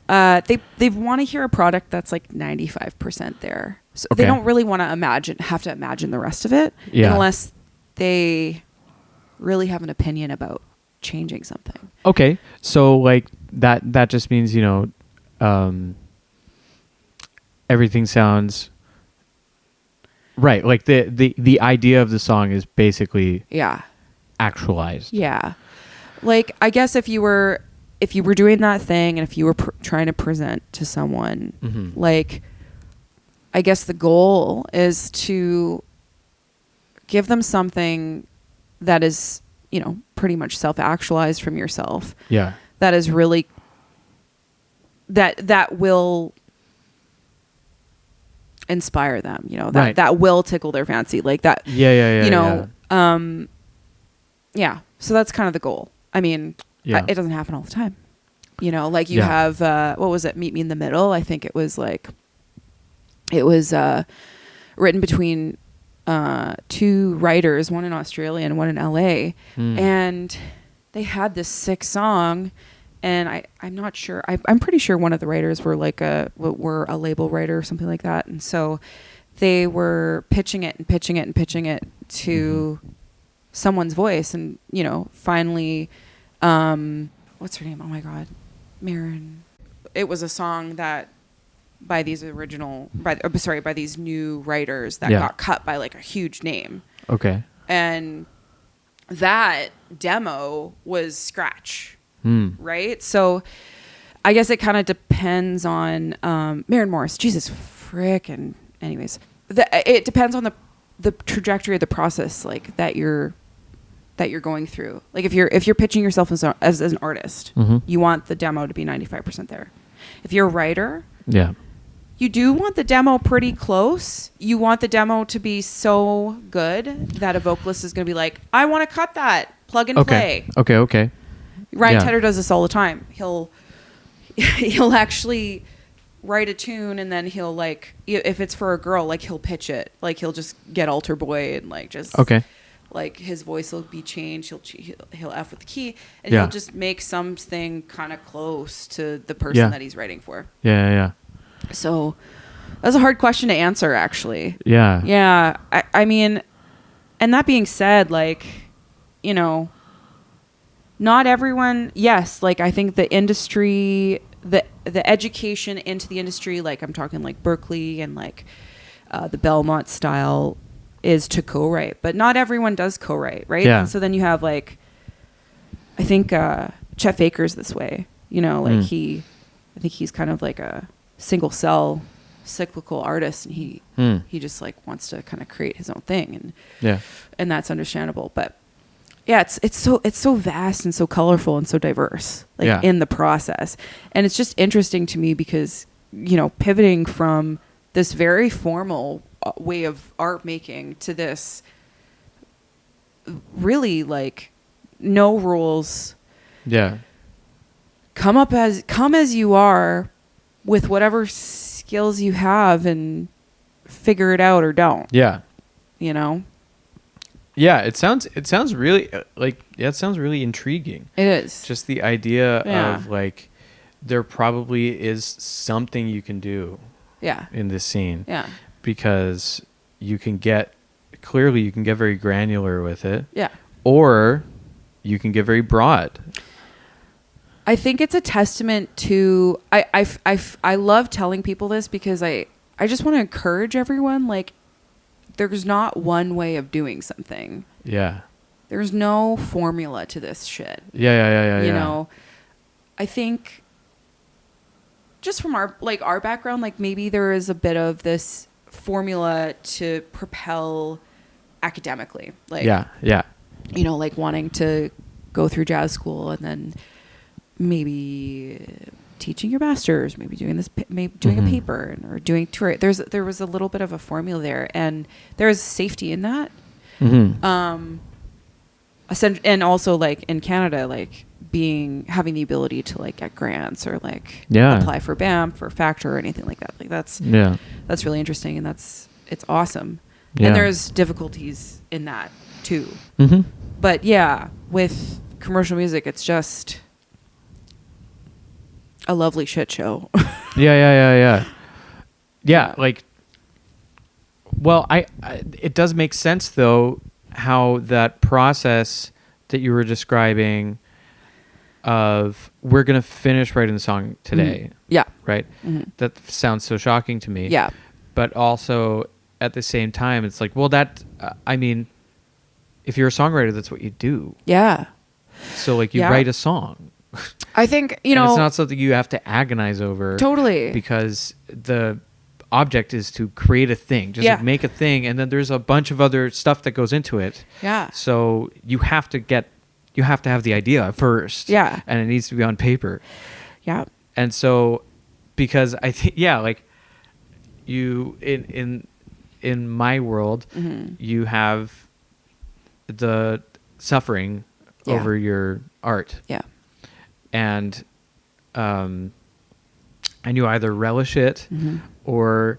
They want to hear a product that's like 95% there. So Okay. they don't really want to have to imagine the rest of it unless they really have an opinion about changing something. Okay. So like that just means, you know, everything sounds right. Like the idea of the song is basically actualized. Yeah. Like, I guess if you were doing that thing and if you were trying to present to someone, like, I guess the goal is to give them something that is, you know, pretty much self-actualized from yourself. Yeah. That is really, that will inspire them, you know, that will tickle their fancy, like that. Yeah. You know, yeah. So that's kind of the goal. I mean, it doesn't happen all the time. You know, like you have, what was it? Meet Me in the Middle. I think it was written between two writers, one in Australia and one in LA. And they had this sick song. And I'm not sure. I'm pretty sure one of the writers were were a label writer or something like that. And so they were pitching it to someone's voice. And, you know, finally, what's her name? Oh my God. Marin. It was a song that by these new writers that got cut by like a huge name. Okay. And that demo was scratch. Right? So I guess it kind of depends on Maren Morris. Jesus frickin'. Anyways, it depends on the trajectory of the process, like that you're going through. Like if you're pitching yourself as an artist, you want the demo to be 95% there. If you're a writer, you do want the demo pretty close. You want the demo to be so good that a vocalist is going to be like, I want to cut that, plug and play. Okay. Ryan Tedder does this all the time. He'll actually write a tune and then he'll like, if it's for a girl, like he'll pitch it. Like he'll just get altar boy and like just like his voice will be changed. He'll F with the key and he'll just make something kind of close to the person that he's writing for. Yeah. So that's a hard question to answer, actually. Yeah. Yeah. I mean, and that being said, like, you know, not everyone, yes, like I think the industry, the education into the industry, like I'm talking like Berkeley and like the Belmont style is to co-write, but not everyone does co-write, right? Yeah. And so then you have like, I think Chet Faker's this way, you know, like I think he's kind of like a single cell cyclical artist and he just like wants to kind of create his own thing and that's understandable, but yeah, it's so vast and so colorful and so diverse, like in the process. And it's just interesting to me because, you know, pivoting from this very formal way of art making to this really like no rules. Yeah. Come as you are with whatever skills you have and figure it out or don't. Yeah. You know? Yeah, it sounds really it sounds really intriguing. It is. Just the idea of like there probably is something you can do in this scene. Yeah. Because you can get very granular with it. Yeah. Or you can get very broad. I think it's a testament to I love telling people this because I just want to encourage everyone, like there's not one way of doing something. Yeah. There's no formula to this shit. Yeah. You know, I think just from our background, like maybe there is a bit of this formula to propel academically. Like, you know, like wanting to go through jazz school and then maybe teaching your master's, maybe doing this, maybe doing a paper, or doing tour. There was a little bit of a formula there, and there is safety in that. And also like in Canada, like having the ability to like get grants or like apply for BAMF or Factor or anything like that. Like that's really interesting, and it's awesome. And there's difficulties in that too. But yeah, with commercial music, it's just a lovely shit show. Yeah. Like, well, it does make sense though, how that process that you were describing of we're going to finish writing the song today. Yeah. Right. That sounds so shocking to me. Yeah. But also at the same time, it's like, well, that, I mean, if you're a songwriter, that's what you do. Yeah. So like you write a song. I think, you know, and it's not something you have to agonize over. Totally. Because the object is to create a thing, just like make a thing. And then there's a bunch of other stuff that goes into it. Yeah. So you have to have the idea first. Yeah. And it needs to be on paper. Yeah. And so, because I think, like you, in my world, you have the suffering over your art. Yeah. And you either relish it or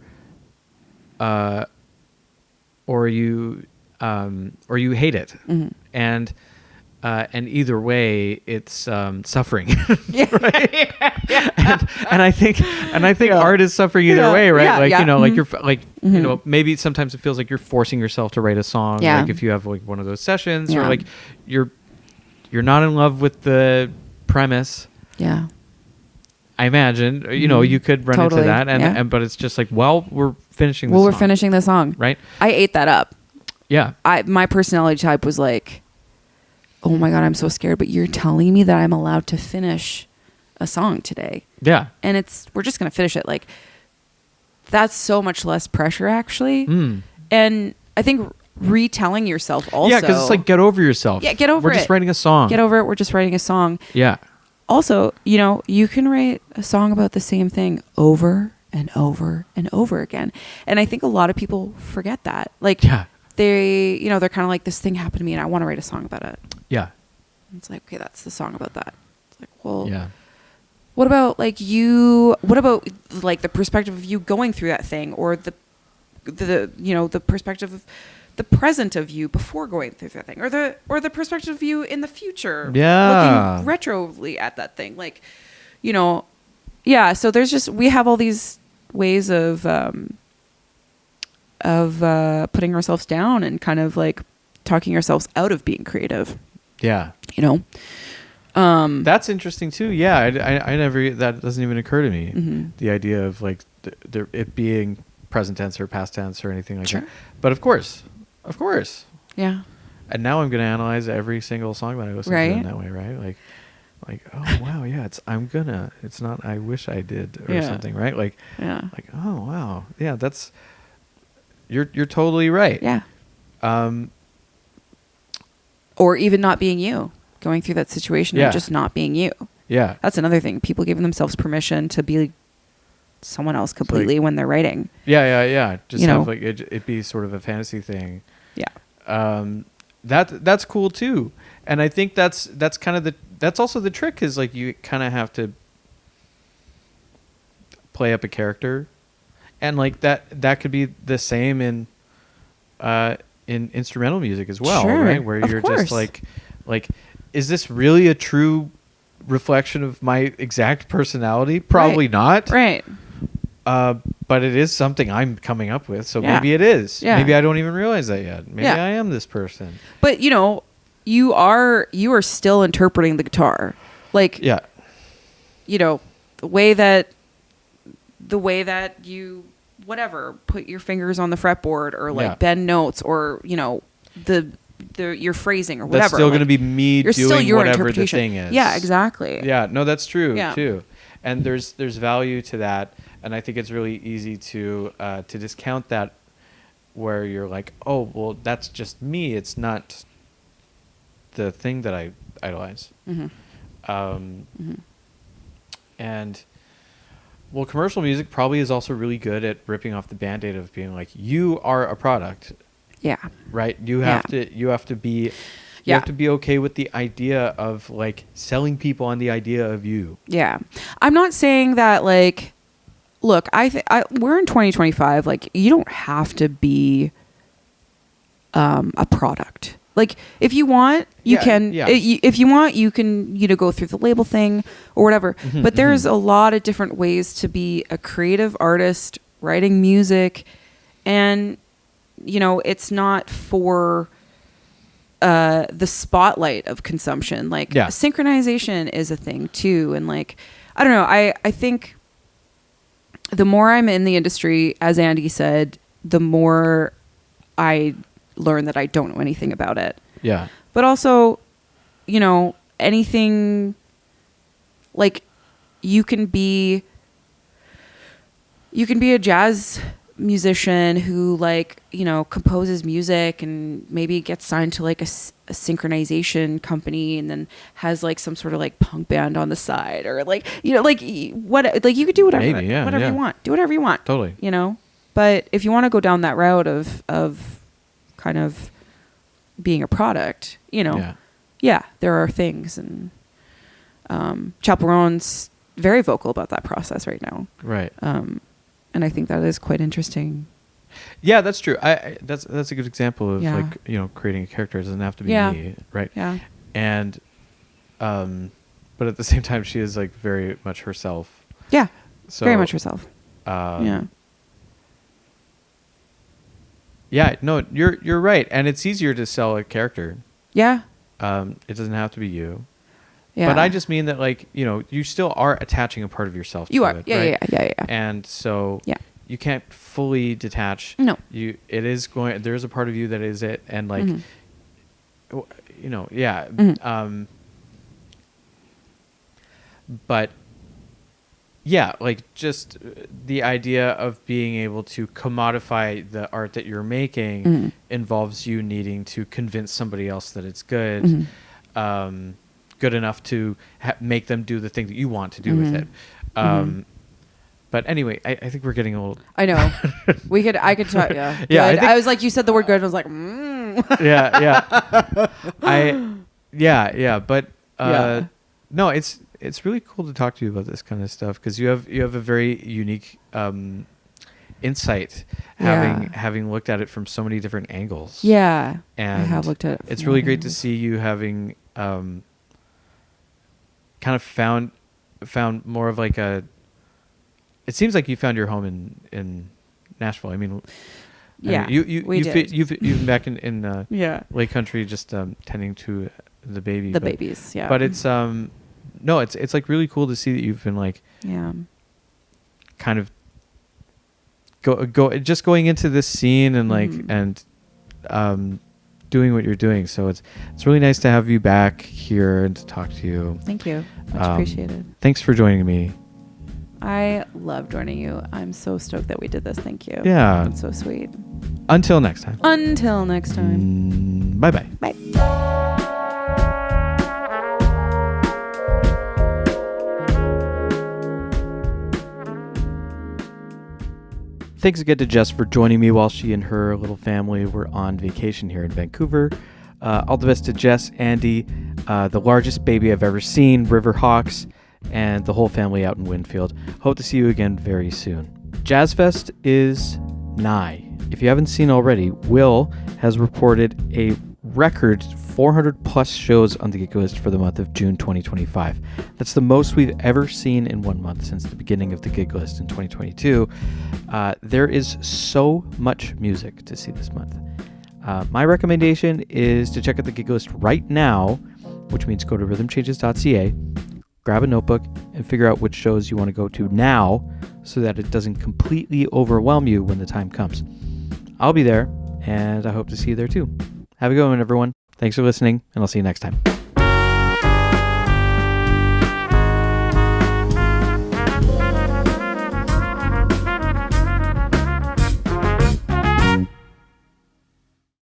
you hate it. And either way, it's suffering. Right? And I think art is suffering either way, right? Like you know, like you're like you know, maybe sometimes it feels like you're forcing yourself to write a song. Yeah. Like if you have like one of those sessions, or like you're not in love with the premise. Yeah. I imagine, you know, you could run into that, and but it's just like, well, we're finishing. We're finishing the song, right? I ate that up. Yeah. My personality type was like, oh my God, I'm so scared, but you're telling me that I'm allowed to finish a song today. Yeah. And we're just going to finish it. Like, that's so much less pressure, actually. And I think retelling yourself also. Yeah, because it's like, get over yourself. Yeah, get over it. We're just writing a song. Get over it. We're just writing a song. Yeah. Also, you know, you can write a song about the same thing over and over and over again. And I think a lot of people forget that. Like, they're kind of like, this thing happened to me and I want to write a song about it. Yeah. And it's like, okay, that's the song about that. It's like, well, what about like the perspective of you going through that thing, or the perspective of the present of you before going through that thing, or the perspective of you in the future, looking retroly at that thing, like, you know, so we have all these ways of putting ourselves down and kind of like talking ourselves out of being creative. Yeah. You know, that's interesting too. Yeah. I never, that doesn't even occur to me. The idea of like it being present tense or past tense or anything like that. But of course. Yeah. And now I'm going to analyze every single song that I listen to in that way, right? Like, oh wow, yeah, it's not I wish I did or something, right? Like, like, oh wow, yeah, that's, you're totally right. Yeah. Or even not being you, going through that situation and just not being you. Yeah. That's another thing. People giving themselves permission to be someone else completely when they're writing. Yeah. Just have like it be sort of a fantasy thing. Yeah. That's cool too. And I think that's kind of that's also the trick, is like you kind of have to play up a character, and like that could be the same in instrumental music as well, right? Where you're just like, is this really a true reflection of my exact personality? Probably not. Right. But it is something I'm coming up with, so maybe it is. Yeah. Maybe I don't even realize that yet. Maybe I am this person. But you know, you are still interpreting the guitar, like you know, the way that you put your fingers on the fretboard, or like bend notes, or you know your phrasing or whatever. That's still going to be me doing whatever the thing is. Yeah, exactly. Yeah, no, that's true too. And there's value to that, and I think it's really easy to discount that, where you're like, oh well, that's just me. It's not the thing that I idolize. And well, commercial music probably is also really good at ripping off the Band-Aid of being like, you are a product. Yeah. Right? You have to be okay with the idea of like selling people on the idea of you. Yeah. I'm not saying that like, look, we're in 2025. Like, you don't have to be a product. Like, if you want, you can. Yeah. If you want, you can, go through the label thing or whatever. Mm-hmm, but there's a lot of different ways to be a creative artist writing music, and it's not for the spotlight of consumption. Like, synchronization is a thing too, and like, I don't know. I think the more I'm in the industry, as Andy said, the more I learn that I don't know anything about it. Yeah. But also, anything, like, you can be a jazz musician who, like, composes music and maybe gets signed to like a synchronization company and then has like some sort of like punk band on the side, or like, like what, like you could do whatever, maybe, whatever you want, do whatever you want. Totally. But if you want to go down that route of kind of being a product, there are things, and Chaperone's very vocal about that process right now. Right. And I think that is quite interesting. Yeah, that's true. That's a good example of like, creating a character. It doesn't have to be me, right? Yeah. And but at the same time, she is like very much herself. Yeah. So, very much herself. Yeah. Yeah, no, you're right, and it's easier to sell a character. Yeah. It doesn't have to be you. Yeah. But I just mean that, like, you still are attaching a part of yourself to it. Yeah, right? yeah. And so you can't fully detach. No. There's a part of you that is it, and like, yeah. Mm-hmm. But yeah, like just the idea of being able to commodify the art that you're making involves you needing to convince somebody else that it's good, good enough to make them do the thing that you want to do with it. But anyway, I think we're getting a little. I know. I could talk. Yeah. Yeah. I was like, you said the word good, and I was like, Yeah. But no, it's really cool to talk to you about this kind of stuff, because you have a very unique insight, having looked at it from so many different angles. Yeah, and I have looked at it. It's really great to see you having kind of found more of like a. It seems like you found your home in Nashville. I mean, you've been back in Lake Country just tending to the baby. Babies, yeah. But it's no, it's like really cool to see that you've been like kind of going into this scene and like and doing what you're doing. So it's really nice to have you back here and to talk to you. Thank you. Much appreciated. Thanks for joining me. I love joining you. I'm so stoked that we did this. Thank you. Yeah. It's so sweet. Until next time. Bye-bye. Bye. Thanks again to Jess for joining me while she and her little family were on vacation here in Vancouver. All the best to Jess, Andy, the largest baby I've ever seen, River Hawks, and the whole family out in Winfield. Hope to see you again very soon. Jazz Fest is nigh. If you haven't seen already, Will has reported a record 400 plus shows on the gig list for the month of June 2025. That's the most we've ever seen in 1 month since the beginning of the gig list in 2022. There is so much music to see this month. My recommendation is to check out the gig list right now, which means go to rhythmchanges.ca, grab a notebook, and figure out which shows you want to go to now so that it doesn't completely overwhelm you when the time comes. I'll be there, and I hope to see you there too. Have a good one, everyone. Thanks for listening, and I'll see you next time.